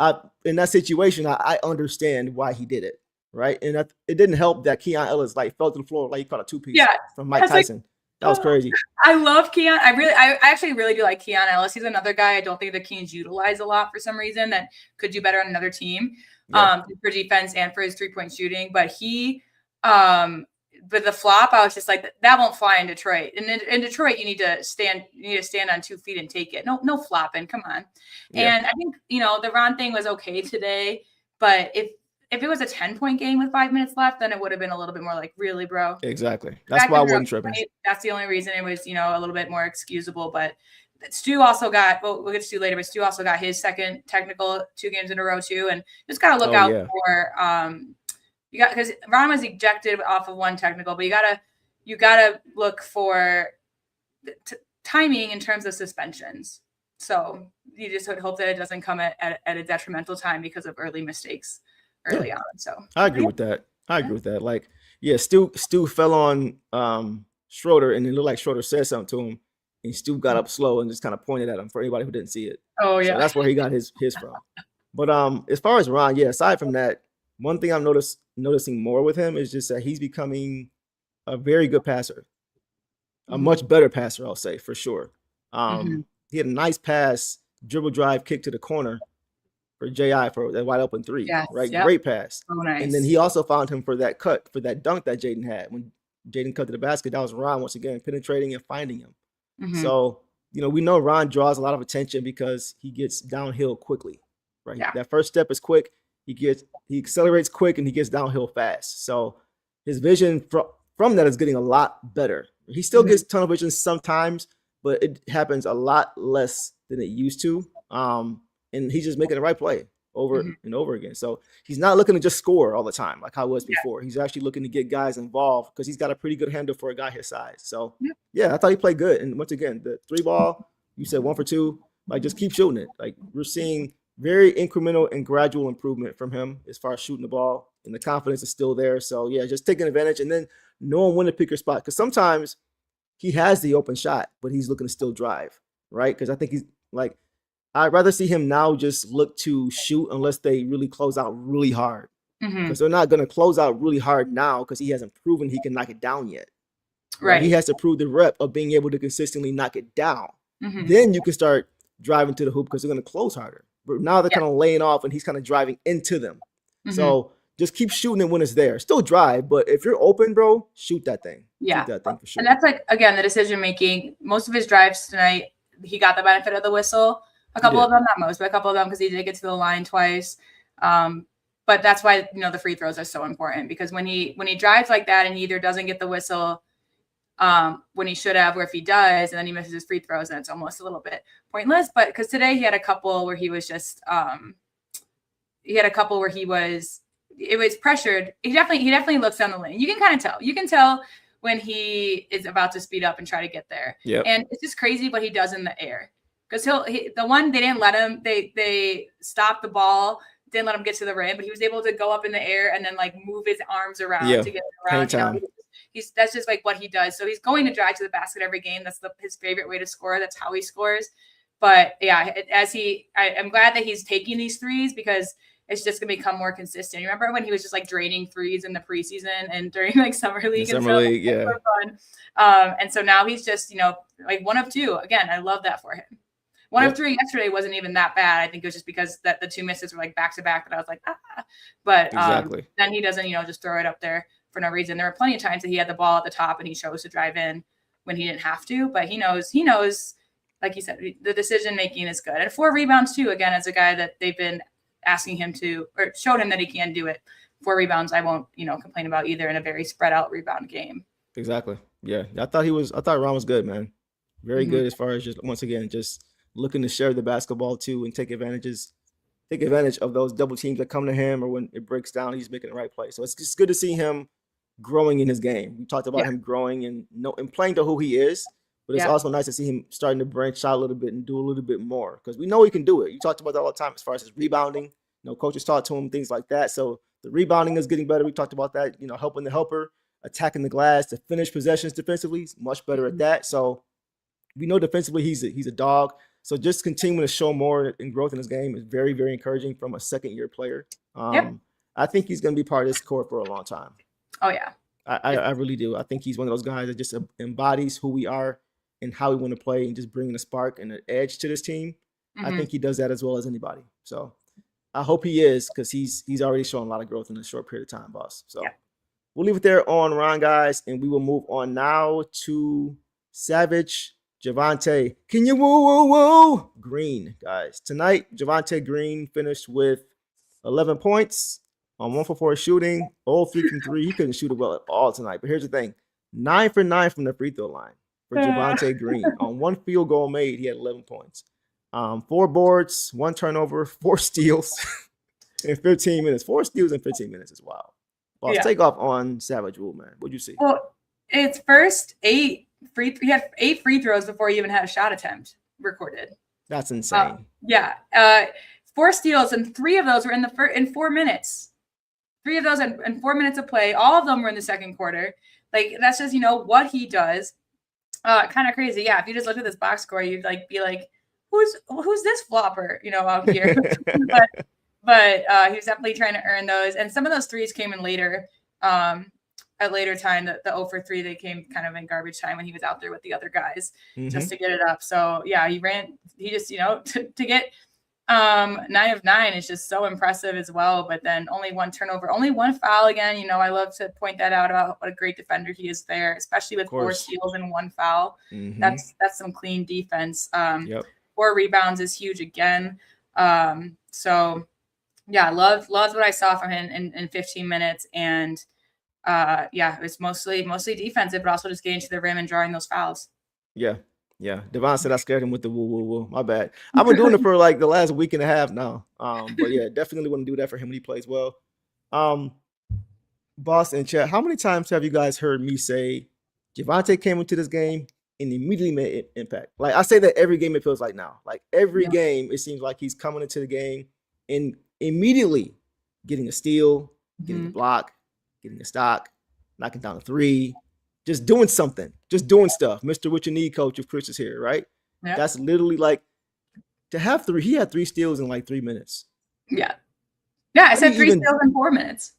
in that situation, I understand why he did it, right? And it didn't help that Keon Ellis like fell to the floor like he caught a two-piece from Mike Tyson. Like, that was crazy. I love Keon. I actually really do like Keon Ellis. He's another guy I don't think the Kings utilize a lot for some reason that could do better on another team for defense and for his 3-point shooting. But he with the flop, I was just like, that won't fly in Detroit. And in Detroit, you need to stand on 2 feet and take it. No flopping. Come on. Yeah. And I think, the Ron thing was okay today, but if it was a 10-point game with 5 minutes left, then it would have been a little bit more like, really, bro? Exactly. That's why I wasn't tripping. That's the only reason it was, a little bit more excusable. But Stu also got, we'll get to Stu later, but Stu also got his second technical 2 games in a row too. And just got to look out for because Ron was ejected off of 1 technical, but you gotta look for timing in terms of suspensions. So you just would hope that it doesn't come at a detrimental time because of early mistakes early on. So I agree with that. Like, Stu fell on Schroeder, and it looked like Schroeder said something to him, and Stu got up slow and just kind of pointed at him for anybody who didn't see it. Oh yeah, so that's where he got his from. But as far as Ron, aside from that, one thing I'm noticing more with him is just that he's becoming a very good passer, a much better passer, I'll say, for sure. He had a nice pass, dribble drive, kick to the corner for J.I. for that wide open 3, right? Yep. Great pass. Oh, nice. And then he also found him for that dunk that Jaden had. When Jaden cut to the basket, that was Ron once again penetrating and finding him. So, we know Ron draws a lot of attention because he gets downhill quickly, right? Yeah. That first step is quick. He accelerates quick, and he gets downhill fast. So his vision from that is getting a lot better. He still gets tunnel vision sometimes, but it happens a lot less than it used to. And he's just making the right play over and over again. So he's not looking to just score all the time like how it was before. He's actually looking to get guys involved because he's got a pretty good handle for a guy his size. So I thought he played good. And once again, the 3-ball, you said 1 for 2, like, just keep shooting it. Like, we're seeing very incremental and gradual improvement from him as far as shooting the ball, and the confidence is still there. So just taking advantage and then knowing when to pick your spot. Because sometimes he has the open shot, but he's looking to still drive, right? Because I think he's like, I'd rather see him now just look to shoot unless they really close out really hard. Because they're not going to close out really hard now because he hasn't proven he can knock it down yet. Right? He has to prove the rep of being able to consistently knock it down. Then you can start driving to the hoop because they're going to close harder. But now they're kind of laying off, and he's kind of driving into them. So just keep shooting it when it's there. Still drive, but if you're open, bro, shoot that thing. Yeah. Shoot that thing for sure. And that's like, again, the decision making. Most of his drives tonight, he got the benefit of the whistle. A couple of them, not most, but a couple of them because he did get to the line twice. But that's why, the free throws are so important, because when he drives like that and he either doesn't get the whistle when he should have, or if he does and then he misses his free throws, then it's almost a little bit pointless. But because today he had a couple where he was just it was pressured. He definitely looks down the lane. You can kind of tell. You can tell when he is about to speed up and try to get there. Yep. And it's just crazy what he does in the air. Because they didn't let him, they stopped the ball, didn't let him get to the rim, but he was able to go up in the air and then like move his arms around to get around. That's just like what he does. So he's going to drive to the basket every game. That's his favorite way to score. That's how he scores. But I'm glad that he's taking these threes, because it's just gonna become more consistent. You remember when he was just like draining threes in the preseason and during like summer league and stuff? Yeah. Fun. And so now he's just, like 1 of 2. Again, I love that for him. 1 of 3 yesterday wasn't even that bad. I think it was just because that the 2 misses were like back to back that I was like, But then he doesn't, just throw it up there for no reason. There were plenty of times that he had the ball at the top and he chose to drive in when he didn't have to. But he knows, like you said, the decision making is good. And 4 rebounds too. Again, as a guy that they've been asking him to, or showed him that he can do it. 4 rebounds, I won't, complain about either in a very spread out rebound game. Exactly. Yeah, I thought Ron was good, man. Very good as far as just, once again, just looking to share the basketball too and take advantage of those double teams that come to him, or when it breaks down, he's making the right play. So it's just good to see him growing in his game. We talked about him growing and playing to who he is, but it's also nice to see him starting to branch out a little bit and do a little bit more, because we know he can do it. You talked about that all the time as far as his rebounding. coaches talk to him, things like that. So the rebounding is getting better. We talked about that, helping the helper, attacking the glass, to finish possessions defensively. He's much better at that. So we know defensively he's a dog. So just continuing to show more in growth in his game is very, very encouraging from a second-year player. I think he's going to be part of this core for a long time. Oh, yeah. I really do. I think he's one of those guys that just embodies who we are and how we want to play and just bringing a spark and an edge to this team. I think he does that as well as anybody. So I hope he is, because he's already shown a lot of growth in a short period of time, boss. So we'll leave it there on Ron, guys, and we will move on now to Savage Javonte. Can you woo Green, guys? Tonight, Javonte Green finished with 11 points on 1 for 4 shooting, 0 3 from 3. He couldn't shoot it well at all tonight. But here's the thing: 9 for 9 from the free throw line for Javonte Green. On 1 field goal made, he had 11 points. 4 boards, 1 turnover, 4 steals in 15 minutes. 4 steals in 15 minutes is wild. Boss, take off on Savage Wu, man. What'd you see? Well, it's first 8 he had 8 free throws before he even had a shot attempt recorded. That's insane. 4 steals, and 3 of those were in 4 minutes. 3 of those in 4 minutes of play. All of them were in the second quarter. Like, that's just, what he does. Kind of crazy. Yeah, if you just look at this box score, you'd be like, who's this flopper, out here? but he was definitely trying to earn those. And some of those threes came in later, at later time. The 0 for 3, they came kind of in garbage time when he was out there with the other guys just to get it up. So yeah, he just, to get 9 of 9 is just so impressive as well. But then only 1 turnover, only 1 foul again. I love to point that out about what a great defender he is there, especially with 4 steals and 1 foul. That's some clean defense. 4 rebounds is huge again. So yeah, loved what I saw from him in 15 minutes. And it was mostly defensive, but also just getting to the rim and drawing those fouls. Yeah. Devon said I scared him with the woo. My bad. I've been doing it for like the last week and a half now. But yeah, definitely want to do that for him when he plays well. Boss and chat, how many times have you guys heard me say Javonte came into this game and immediately made impact? Like, I say that every game it feels like now. Like every game, it seems like he's coming into the game and immediately getting a steal, getting a block, getting a stock, knocking down a 3. Just doing something, just doing stuff. Mr. What You Need coach, if Chris is here, right? Yeah. That's literally like to have 3. He had 3 steals in like 3 minutes. Yeah. I said 3 steals in 4 minutes.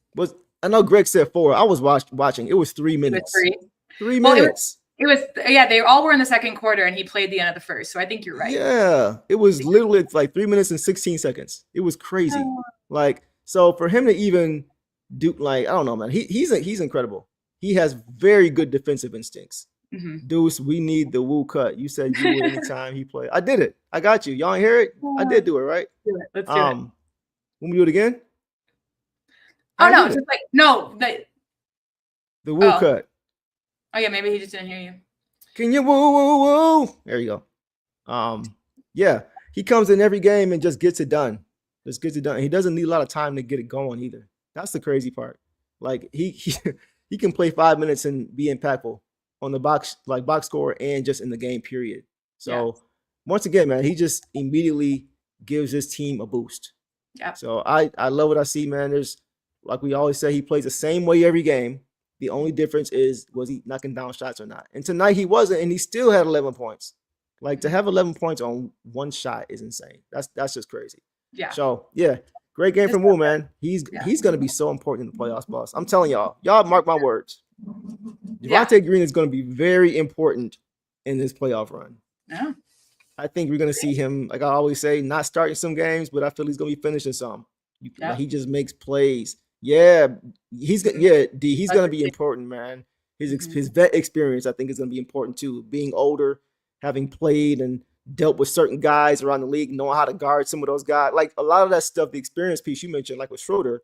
I know Greg said 4. I was watching. It was 3 minutes. It was 3 minutes. It was they all were in the second quarter, and he played the end of the first. So I think you're right. Yeah, it was literally like 3 minutes and 16 seconds. It was crazy. So for him to even do, I don't know, man. He's incredible. He has very good defensive instincts. Deuce, we need the woo cut. You said you would anytime he played. I did it. I got you. Y'all ain't hear it? I did do it, right? Let's do it. When we do it again? Oh, no. Just no. The woo cut. Oh, yeah. Maybe he just didn't hear you. Can you woo? There you go. Yeah. He comes in every game and just gets it done. He doesn't need a lot of time to get it going either. That's the crazy part. Like, he can play 5 minutes and be impactful on the box score and just in the game period. So once again, man, he just immediately gives his team a boost. Yeah. So I love what I see, man. There's, like we always say, he plays the same way every game. The only difference is, was he knocking down shots or not? And tonight he wasn't, and he still had 11 points. Like, to have 11 points on 1 shot is insane. That's just crazy. Yeah. So yeah. Great game from Wu, man. He's going to be so important in the playoffs, boss. I'm telling y'all. Y'all mark my words. Javonte Green is going to be very important in this playoff run. Yeah. I think we're going to see him, like I always say, not starting some games, but I feel he's going to be finishing some. Like, he just makes plays. Yeah, he's going to be important, man. His vet experience, I think, is going to be important too. Being older, having played and dealt with certain guys around the league, knowing how to guard some of those guys. Like, a lot of that stuff, the experience piece you mentioned, like with Schroeder,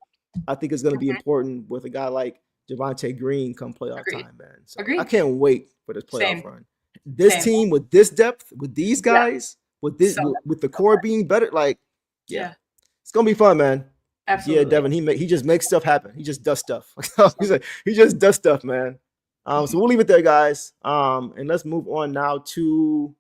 I think is going to be important with a guy like Javonte Green come playoff time, man. So I can't wait for this playoff run. This team with this depth, with these guys, with the core being better, it's going to be fun, man. Absolutely. Yeah, Devin, he just makes stuff happen. He just does stuff. He just does stuff, man. So we'll leave it there, guys. And let's move on now to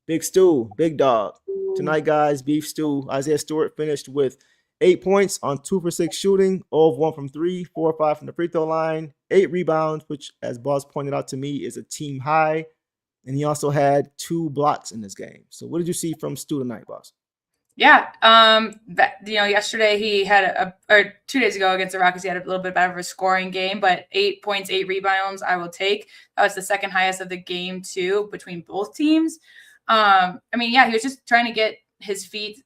Big Stew, Big Dog. Tonight, guys, beef stew. Isaiah Stewart finished with 8 points on 2 for 6 shooting, 0 of 1 from 3, 4 or 5 from the free throw line, 8 rebounds, which, as Boss pointed out to me, is a team high. And he also had 2 blocks in this game. So what did you see from Stu tonight, Boss? Yeah. Yesterday he had or 2 days ago against the Rockets, he had a little bit better of a scoring game, but 8 points, 8 rebounds, I will take. That was the second highest of the game too, between both teams. He was just trying to get his feet.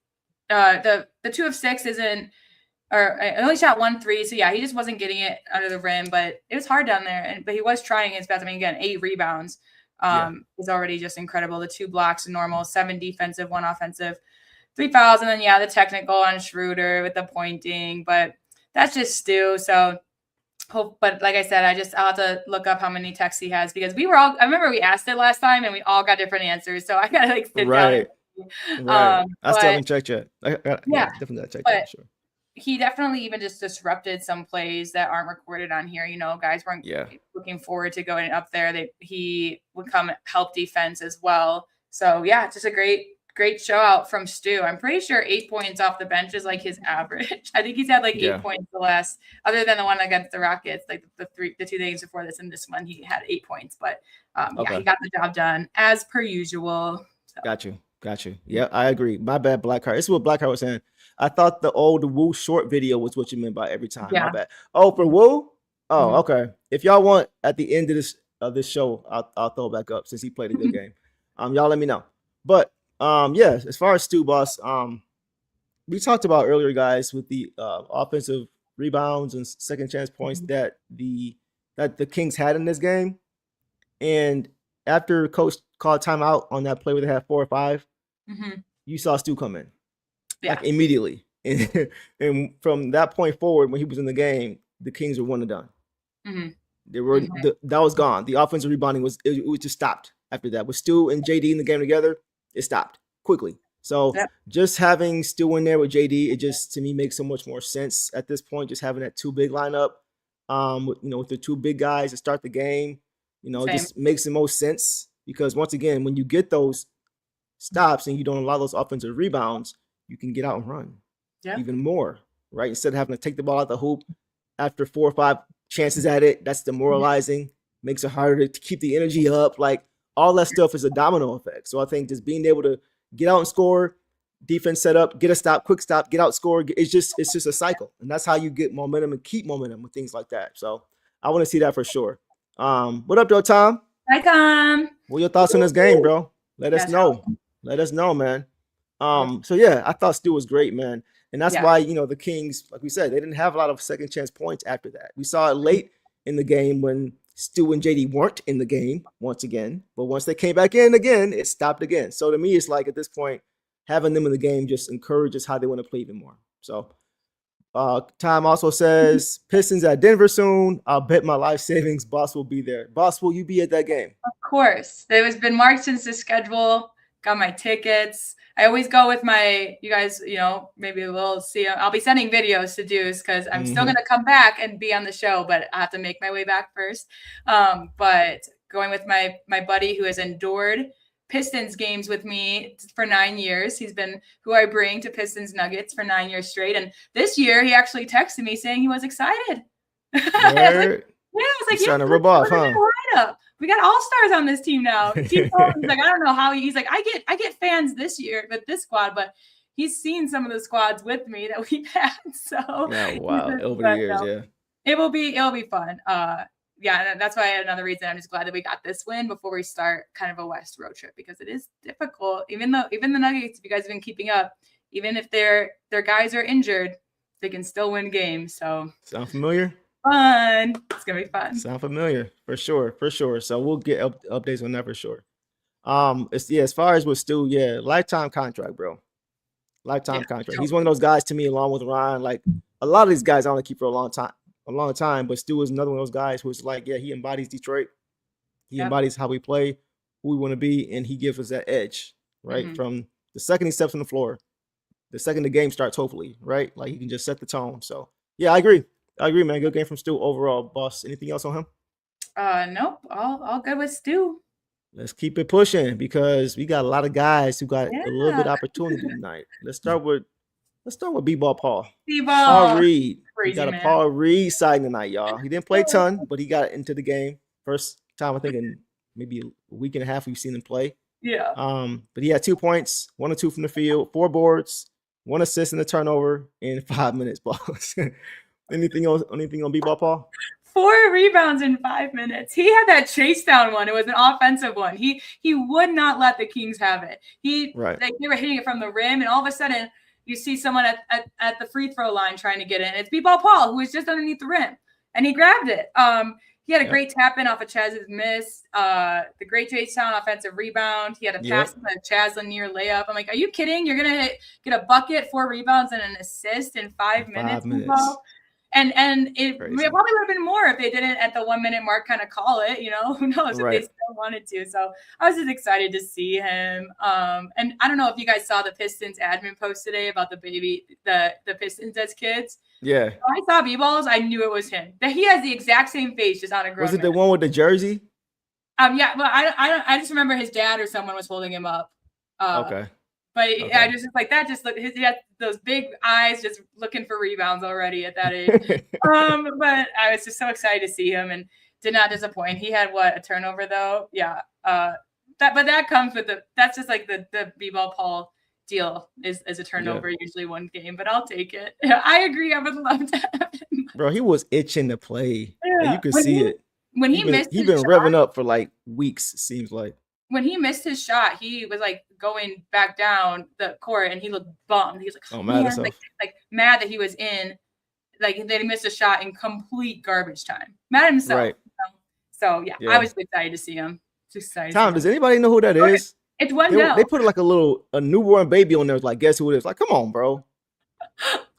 The 2 of 6 isn't, or I only shot 1 3. So yeah, he just wasn't getting it under the rim, but it was hard down there. But he was trying his best. Again, 8 rebounds is already just incredible. The 2 blocks normal, 7 defensive, 1 offensive. 3 fouls, and then the technical on Schroeder with the pointing, but that's just Stu. So but like I said, I'll have to look up how many texts he has, because I remember we asked it last time and we all got different answers. So I gotta sit down. Right. I still haven't checked yet. Definitely gotta check that. Sure. He definitely even just disrupted some plays that aren't recorded on here. Guys weren't looking forward to going up there. He would come help defense as well. So yeah, just a great show out from Stu. I'm pretty sure 8 points off the bench is like his average. I think he's had like 8 points the last, other than the one against the Rockets, like the 2 games before this and this one, he had 8 points. But he got the job done as per usual. So. Got you. Yeah, I agree. My bad, Blackheart. This is what Blackheart was saying. I thought the Woo short video was what you meant by every time. Yeah. My bad. Oh, for Woo? Oh, okay. If y'all want at the end of this show, I'll throw it back up since he played a good game. Y'all let me know. But as far as Stu, Boss, we talked about earlier, guys, with the offensive rebounds and second chance points that the Kings had in this game. And after Coach called timeout on that play where they had 4 or 5, you saw Stu come in like immediately. And from that point forward, when he was in the game, the Kings were 1 and done. They were that was gone. The offensive rebounding was just stopped after that. With Stu and JD in the game together, it stopped quickly. So just having Stu in there with JD, it just to me makes so much more sense at this point. Just having that 2 big lineup, with the 2 big guys to start the game, just makes the most sense, because once again, when you get those stops and you don't allow those offensive rebounds, you can get out and run even more, right? Instead of having to take the ball out the hoop after 4 or 5 chances at it, that's demoralizing, makes it harder to keep the energy up. Like, all that stuff is a domino effect. So I think just being able to get out and score, defense set up, get a stop, quick stop, get out, score, it's just a cycle. And that's how you get momentum and keep momentum with things like that. So I want to see that for sure. What up, though, Tom? Hi, Tom. What are your thoughts on this game, bro? Let us know. Let us know, man. So yeah, I thought Stu was great, man. And that's why, the Kings, like we said, they didn't have a lot of second chance points after that. We saw it late in the game when Stu and JD weren't in the game once again, but once they came back in again, it stopped again. So to me, it's like at this point, having them in the game just encourages how they want to play even more. So Tom also says, Pistons at Denver soon. I'll bet my life savings Boss will be there. Boss, will you be at that game? Of course. It has been marked since the schedule. Got my tickets. I always go with you guys, maybe we'll see. I'll be sending videos to Deuce because I'm still going to come back and be on the show, but I have to make my way back first. But going with my buddy who has endured Pistons games with me for 9 years. He's been who I bring to Pistons Nuggets for 9 years straight. And this year he actually texted me saying he was excited. It's trying to rub off, huh? We got all-stars on this team now. He's like, I don't know how he's like, I get fans this year with this squad, but he's seen some of the squads with me that we've had. So over the years, it'll be fun. And that's why another reason I'm just glad that we got this win before we start kind of a West road trip, because it is difficult. Even the Nuggets, if you guys have been keeping up, even if their guys are injured, they can still win games. So sound familiar? Fun. It's gonna be fun. Sound familiar for sure. So we'll get updates on that for sure. As far as with Stu, lifetime contract, bro. Lifetime contract. He's one of those guys to me, along with Ryan. Like a lot of these guys, I only keep for a long time. But Stu is another one of those guys who's like, he embodies Detroit. He embodies how we play, who we want to be, and he gives us that edge, right? From the second he steps on the floor, the second the game starts, hopefully, right? Like he can just set the tone. So I agree, man. Good game from Stu overall, boss. Anything else on him? Nope. All good with Stu. Let's keep it pushing because we got a lot of guys who got a little bit of opportunity tonight. Let's start with Let's start with B-Ball Paul. B-Ball. Paul Reed. We Crazy, got a man. Paul Reed sighting tonight, y'all. He didn't play a ton, but he got into the game. First time I think in maybe a week and a half we've seen him play. Yeah. But he had 2 points, 1 or 2 from the field, 4 boards, 1 assist and a turnover in 5 minutes, boss. Anything on B-Ball Paul? 4 rebounds in 5 minutes. He had that chase down one. It was an offensive one. He would not let the Kings have it. They were hitting it from the rim, and all of a sudden you see someone at the free throw line trying to get in. It's B-Ball Paul, who was just underneath the rim, and he grabbed it. He had a great tap in off of Chaz's miss. The great chase down offensive rebound. He had a pass to Chaz Lanier layup. I'm like, are you kidding? You're gonna get a bucket, 4 rebounds, and an assist in 5 minutes. And it probably would have been more if they didn't at the 1 minute mark kind of call it, who knows if they still wanted to. So I was just excited to see him. And I don't know if you guys saw the Pistons admin post today about the Pistons as kids. Yeah. When I saw B-Balls, I knew it was him. That he has the exact same face, just on a grown Was it man. the one with the jersey? Yeah, but I just remember his dad or someone was holding him up. Okay. But I just like that. Just look, he had those big eyes, just looking for rebounds already at that age. But I was just so excited to see him, and did not disappoint. He had a turnover though. Yeah. That comes with that's just like the B-Ball Paul deal is a turnover usually one game, but I'll take it. I agree. I would love to have him. Bro, he was itching to play. Yeah. You could see it. When he missed, he's been revving up for like weeks. It seems like. When he missed his shot, he was like going back down the court, and he looked bummed. He was like, mad like mad that he was in, like that he missed a shot in complete garbage time. Mad at himself. Right. So yeah, I was excited to see him. Just excited. Tom, does anybody know who that is? It's Wendell. They put like a newborn baby on there. Like, guess who it is? Like, come on, bro.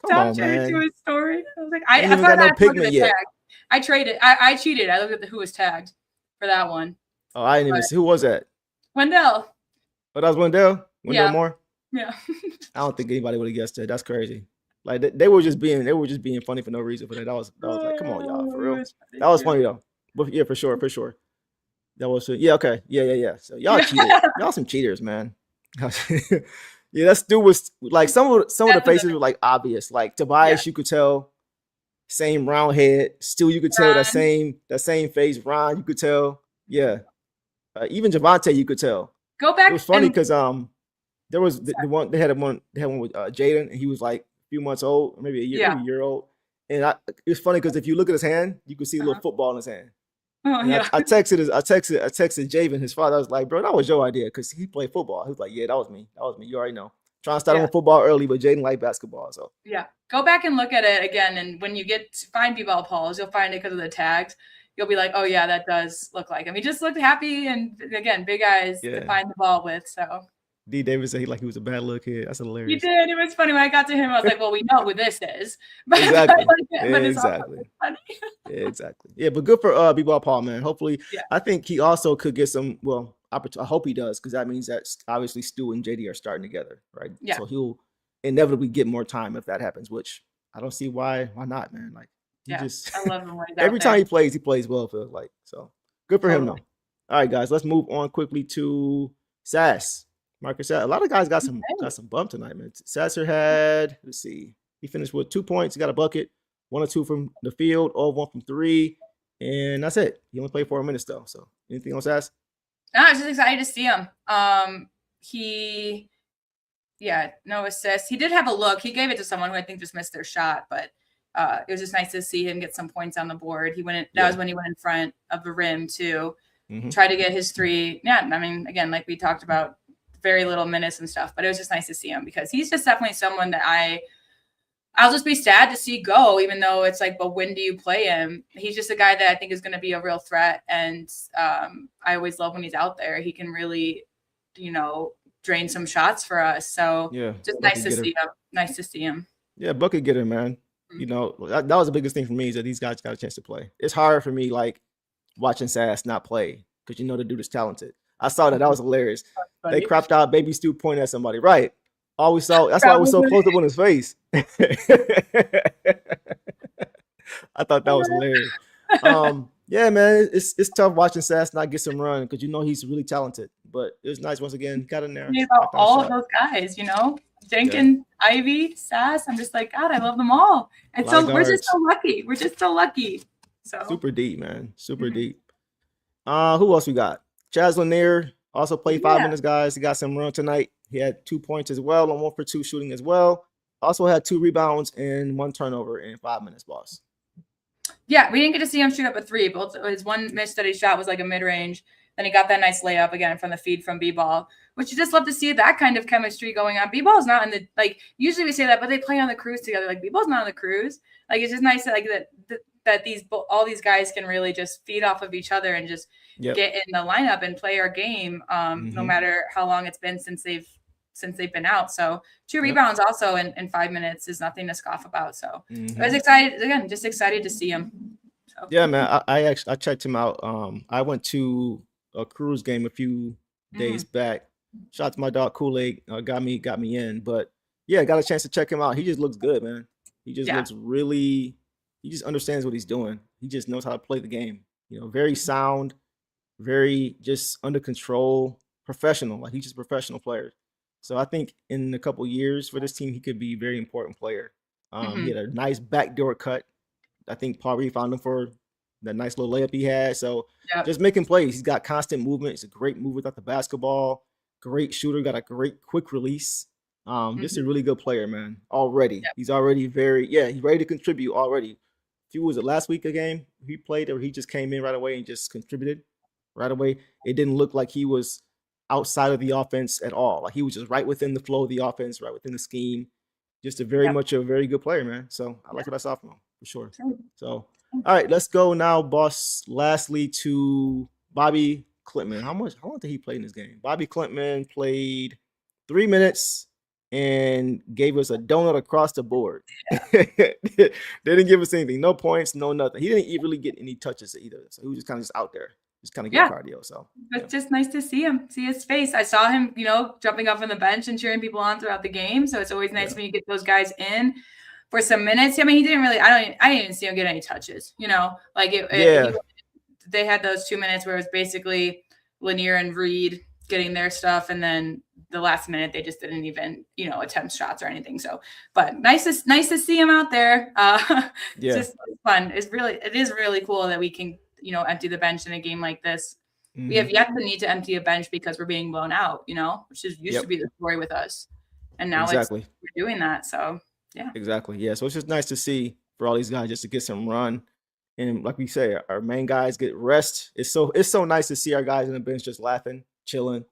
Tom changed to his story. I was like, I thought no pigment yet. Tag. I traded. I cheated. I looked at who was tagged for that one. Oh, I didn't even see. Who was that? Wendell. Oh, that was Wendell? Wendell Moore? Yeah. I don't think anybody would have guessed that. That's crazy. Like they were just being funny for no reason for that. That was like, come on, y'all, for real. That was funny though. But yeah, for sure. That was okay. Yeah. So y'all cheated. Y'all some cheaters, man. Yeah, that dude was like some of the faces were like obvious. Like Tobias, you could tell, same round head. Still, you could tell that same face. Ron, you could tell. Yeah. Even Javante, you could tell. Go back. It was funny because there was the one they had one with Jaden, and he was like a few months old, maybe a year old. And it was funny because if you look at his hand, you could see a little football in his hand. Oh, yeah. I texted Javen, his father. I was like, bro, that was your idea because he played football. He was like, yeah, that was me. You already know. Trying to start on football early, but Jaden liked basketball. So yeah, go back and look at it again, and when you get to find B-Ball Pauls, you'll find it because of the tags. You'll be like, oh yeah, that does look like him. He just looked happy, and again, big eyes to find the ball with. So D. Davis said he was a bad little kid. That's hilarious. He did. It was funny when I got to him. I was like, well, we know who this is. Exactly. But exactly. Funny. Yeah, exactly. Yeah, but good for B-Ball Paul, man. Hopefully, I think he also could get some. Well, I hope he does, because that means that obviously Stu and JD are starting together, right? Yeah. So he'll inevitably get more time if that happens, which I don't see why not, man. Like he just I love him when he's every out time there. he plays well, feels like. So good for him though. All right, guys, let's move on quickly to Sass. Marcus Sass. A lot of guys got some bump tonight, man. Sasser had, let's see, he finished with 2 points. He got a bucket, 1 or 2 from the field, all 1 from 3, and that's it. He only played 4 minutes though. So anything on Sass? No, I was just excited to see him. No assists. He did have a look. He gave it to someone who I think just missed their shot, but it was just nice to see him get some points on the board. That was when he went in front of the rim too. Try to get his 3. Yeah, I mean, again, like we talked about, very little minutes and stuff, but it was just nice to see him because he's just definitely someone that I'll just be sad to see go, even though it's like, but when do you play him? He's just a guy that I think is going to be a real threat. And I always love when he's out there. He can really, drain some shots for us. So just nice to see him. Nice to see him. Yeah, bucket getter, man. That was the biggest thing for me, is that these guys got a chance to play. It's hard for me, like, watching Sass not play because the dude is talented. I saw that. That was hilarious. They cropped out Baby Stu pointing at somebody. Right. All we saw. That's why it was so close up on his face. I thought that was hilarious. Yeah, man. It's tough watching Sass not get some run because he's really talented. but it was nice once again. Got in there. About all of those guys, Jenkins, Ivy, Sass. I'm just like, God, I love them all. And so we're just so lucky. We're just so lucky. So super deep, man. Super deep. Who else we got? Chaz Lanier also played 5 minutes, guys. He got some run tonight. He had 2 points as well on 1 for 2 shooting as well. Also had 2 rebounds and 1 turnover in 5 minutes, boss. Yeah, we didn't get to see him shoot up a 3. Both his one miss that he shot was like a mid-range. Then he got that nice layup again from the feed from B-ball, which you just love to see that kind of chemistry going on. B-ball is not in the, like, usually we say that, but they play on the cruise together. Like, B-ball's not on the cruise. Like, it's just nice that, like, that all these guys can really just feed off of each other and just get in the lineup and play our game, no matter how long it's been since they've been out. So 2 rebounds also in 5 minutes is nothing to scoff about. So I was excited, again, just excited to see him. So. Yeah, man. I checked him out. I went to a cruise game a few days back. Shout out to my dog Kool-Aid, got me in. But yeah, got a chance to check him out. He just looks good, man. He just looks really, he just understands what he's doing. He just knows how to play the game. Very sound, very just under control, professional. Like, he's just a professional player. So I think in a couple years for this team, he could be a very important player. He had a nice backdoor cut. I think Paul Reed found him for that nice little layup he had. So just making plays. He's got constant movement. He's a great mover without the basketball. Great shooter. Got a great quick release. Just a really good player, man. Already. He's already he's ready to contribute already. Was it last week a game he played, or he just came in right away and just contributed right away? It didn't look like he was outside of the offense at all. Like, he was just right within the flow of the offense, right within the scheme. Just a very good player, man. So I like what I saw from him for sure. So, all right, let's go now, boss. Lastly, to Bobby Klintman. How long did he play in this game? Bobby Klintman played 3 minutes and gave us a donut across the board. They didn't give us anything. No points, no nothing. He didn't really get any touches either. So he was just kind of out there. Just kind of get cardio. So it's just nice to see his face. I saw him, jumping up on the bench and cheering people on throughout the game. So it's always nice when you get those guys in for some minutes. I mean, he didn't really, I didn't even see him get any touches, they had those 2 minutes where it was basically Lanier and Reed getting their stuff. And then the last minute, they just didn't even, attempt shots or anything. So, but nice to see him out there. It's just fun. It is really cool that we can, empty the bench in a game like this. We have yet to need to empty a bench because we're being blown out, which used to be the story with us. And now we're doing that. So, yeah. Exactly. Yeah. So it's just nice to see for all these guys just to get some run. And like we say, our main guys get rest. It's so nice to see our guys on the bench just laughing, chilling,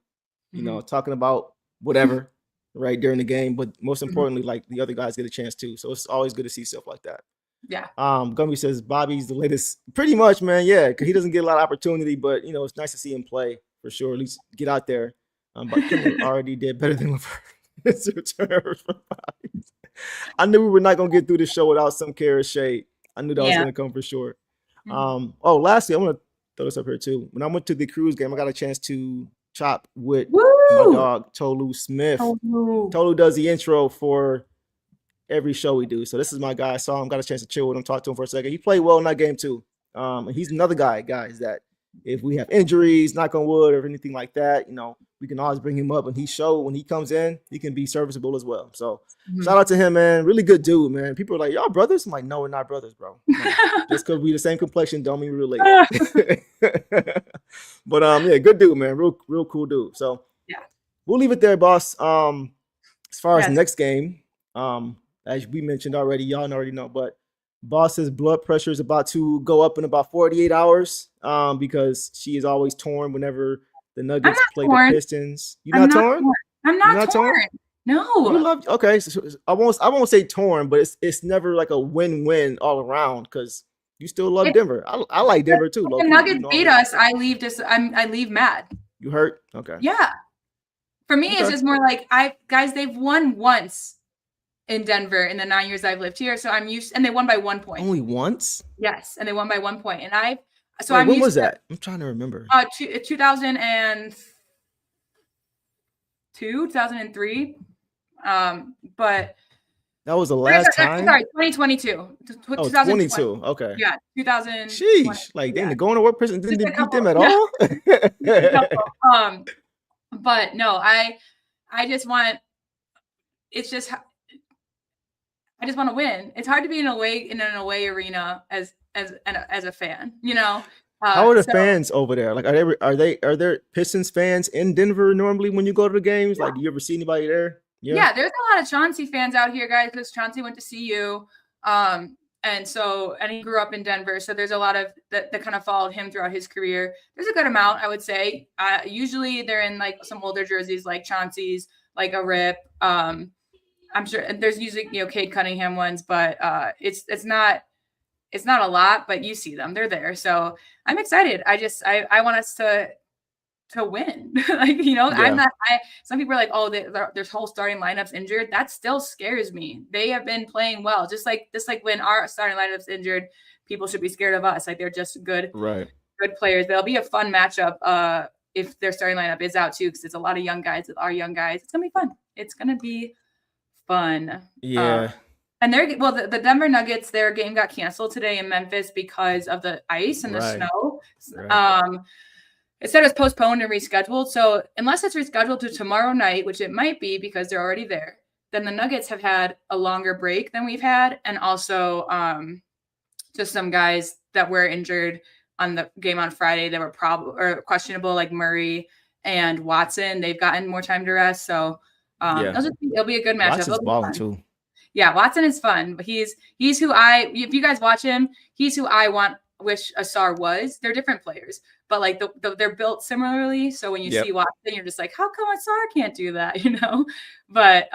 talking about whatever, right, during the game. But most importantly, like, the other guys get a chance too. So it's always good to see stuff like that. Yeah. Gumby says Bobby's the latest. Pretty much, man. Yeah, because he doesn't get a lot of opportunity, but it's nice to see him play for sure. At least get out there. But Kim already did better than LeVert. I knew we were not gonna get through the show without some Kara shade. I knew that was gonna come for sure. Lastly, I want to throw this up here too. When I went to the cruise game, I got a chance to chop with my dog Tolu Smith. Tolu does the intro for every show we do. So this is my guy. I saw him, got a chance to chill with him, talk to him for a second. He played well in that game too. And he's another guy, guys, that if we have injuries, knock on wood, or anything like that, we can always bring him up. And when he comes in, he can be serviceable as well. So shout out to him, man. Really good dude, man. People are like, y'all brothers? I'm like, no, we're not brothers, bro. Just because we the same complexion don't mean we're related. But good dude, man. Real cool dude. So we'll leave it there, boss. As far as next game, as we mentioned already, y'all already know, but boss's blood pressure is about to go up in about 48 hours because she is always torn whenever the Nuggets play the Pistons. You're not torn? I'm not torn. No. Okay, so I won't say torn, but it's never like a win-win all around because you still love Denver. I like Denver too. If the Nuggets beat us, I leave mad. You hurt? Okay. Yeah. For me, it's just more like they've won once in Denver in the 9 years I've lived here. So I'm used, and they won by 1 point. Only once? Yes. And they won by 1 point. And when was that? I'm trying to remember. 2002, 2003. But that was the last time? Sorry, 2022. Oh, 22. Okay. Yeah, 2000. Sheesh. Like, they didn't go into work prison, didn't beat them at all? But no, I just want. It's just I just want to win. It's hard to be in an away arena as a fan, you know. How are the So fans over there? Like, are there Pistons fans in Denver normally when you go to the games? Like, do you ever see anybody there? yeah, there's a lot of Chauncey fans out here, guys, because Chauncey went to CU. And he grew up in Denver. So there's a lot of that kind of followed him throughout his career. There's a good amount, I would say. Usually they're in like some older jerseys, like Chauncey's, like a Rip. I'm sure there's usually, Cade Cunningham ones, but it's not a lot, but you see them, they're there. So I'm excited. I want us to win. Some people are like, oh, their whole starting lineup's injured. That still scares me. They have been playing well. Just like when our starting lineup's injured, people should be scared of us. Like, they're just good players. There'll be a fun matchup if their starting lineup is out too, because it's a lot of young guys with our young guys. It's gonna be fun. It's gonna be fun. Yeah. And the Denver Nuggets, their game got canceled today in Memphis because of the ice and the snow. Right. It said it was postponed and rescheduled. So unless it's rescheduled to tomorrow night, which it might be because they're already there, then the Nuggets have had a longer break than we've had. And also just some guys that were injured on the game on Friday that were questionable, like Murray and Watson. They've gotten more time to rest. So it'll be a good matchup. Watson's balling too. Yeah, Watson is fun, but he's who if you guys watch him, he's who I wish Asar was. They're different players, but like they're built similarly. So when you see Watson, you're just like, how come Asar can't do that? But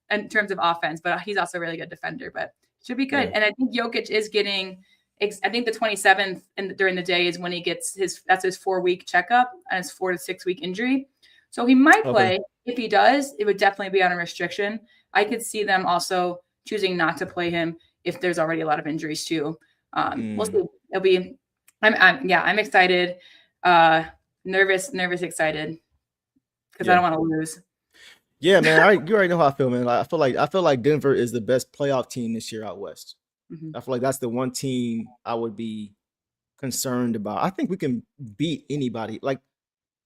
in terms of offense, but he's also a really good defender, but should be good. Yeah. And I think Jokic is getting, I think the 27th during the day is when he gets his 4-week checkup and his 4 to 6 week injury. So he might play. If he does, it would definitely be on a restriction. I could see them also choosing not to play him if there's already a lot of injuries too. We'll see. It'll be. I'm excited. Nervous, excited because I don't want to lose. Yeah, man. You already know how I feel, man. Like, I feel like Denver is the best playoff team this year out west. Mm-hmm. I feel like that's the one team I would be concerned about. I think we can beat anybody. Like,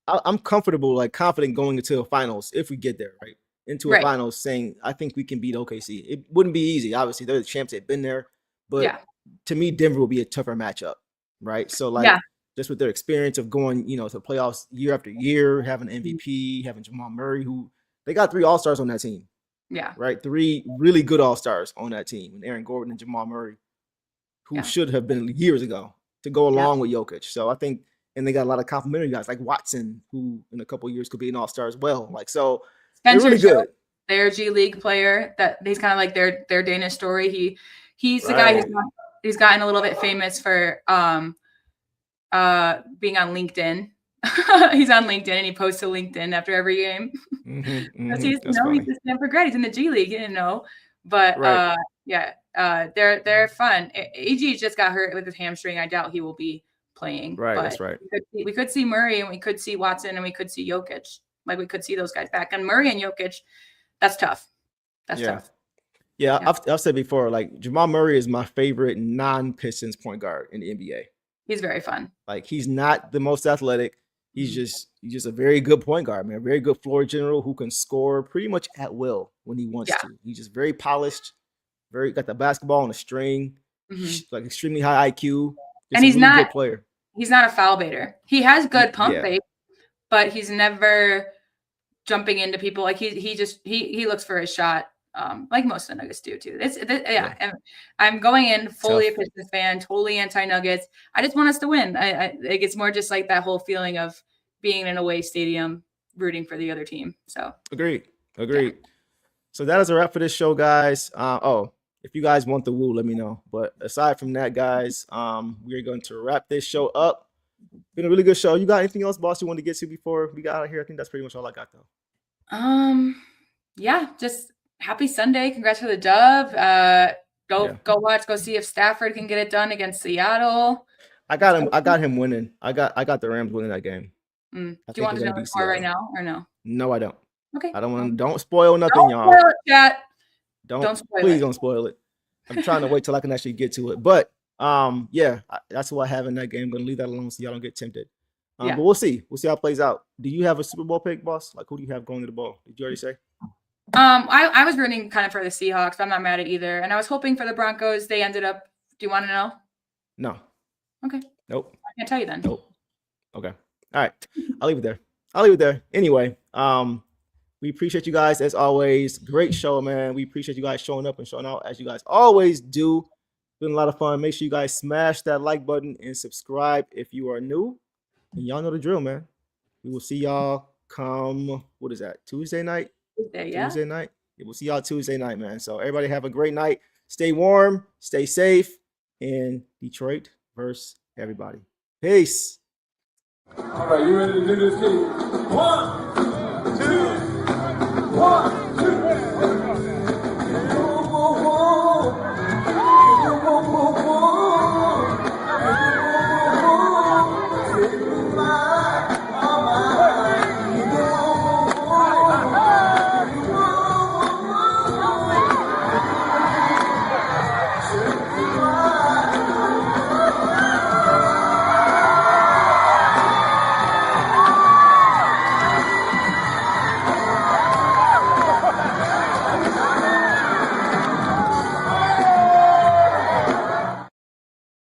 I'm comfortable, like confident going into a finals if we get there, right? Into a finals, saying I think we can beat OKC. It wouldn't be easy. Obviously, they're the champs. They've been there, but to me, Denver will be a tougher matchup, right? So, just with their experience of going, to playoffs year after year, having MVP, having Jamal Murray, who they got 3 All-Stars on that team. Yeah. Right. 3 really good All-Stars on that team, and Aaron Gordon and Jamal Murray, who should have been years ago to go along with Jokic. So I think. And they got a lot of complimentary guys like Watson, who in a couple of years could be an all-star as well. Like, so Spencer they're really good. Their G League player that he's kind of like their Danish story. He's the guy who's gotten a little bit famous for being on LinkedIn. He's on LinkedIn and he posts to LinkedIn after every game. He's the Stanford grad. He's in the G League, you didn't know. But they're fun. AG just got hurt with his hamstring. I doubt he will be playing. Right, that's right. We could see Murray and we could see Watson and we could see Jokic. Like, we could see those guys back. And Murray and Jokic, that's tough. That's tough. Yeah, I've said before, like, Jamal Murray is my favorite non-Pistons point guard in the NBA. He's very fun. Like, he's not the most athletic. He's just a very good point guard, man. A very good floor general who can score pretty much at will when he wants to. He's just very polished, got the basketball on a string, like extremely high IQ. And he's not a good player. He's not a foul baiter. He has good pump fake, but he's never jumping into people. Like, he looks for his shot, like most of the Nuggets do too. And I'm going in fully a Pistons fan, totally anti-Nuggets. I just want us to win. Like, it's more just like that whole feeling of being in an away stadium, rooting for the other team. So agreed. Yeah. So that is a wrap for this show, guys. If you guys want the woo, let me know. But aside from that, guys, we're going to wrap this show up. Been a really good show. You got anything else, boss, you want to get to before we got out of here? I think that's pretty much all I got, though. Yeah, just happy Sunday. Congrats for the dub. Go see if Stafford can get it done against Seattle. I got him winning. I got the Rams winning that game. Do you want to know the score right now or no? No, I don't. Okay. I don't spoil nothing, y'all. Spoil it, chat. Don't spoil it. I'm trying to wait till I can actually get to it. But that's what I have in that game. I'm gonna leave that alone so y'all don't get tempted. Yeah. But we'll see. We'll see how it plays out. Do you have a Super Bowl pick, boss? Like, who do you have going to the bowl? Did you already say? I was rooting kind of for the Seahawks, but I'm not mad at either. And I was hoping for the Broncos. They ended up. Do you want to know? No. Okay. Nope. I can't tell you then. Nope. Okay. All right. I'll leave it there. Anyway, we appreciate you guys as always. Great show, man. We appreciate you guys showing up and showing out as you guys always do. Been a lot of fun. Make sure you guys smash that like button and subscribe if you are new. And y'all know the drill, man. We will see y'all come, what is that, Tuesday night? Tuesday night. Yeah, we'll see y'all Tuesday night, man. So everybody have a great night. Stay warm, stay safe, and Detroit versus everybody. Peace. All right, you ready to do this, kid? 1, 2, 1.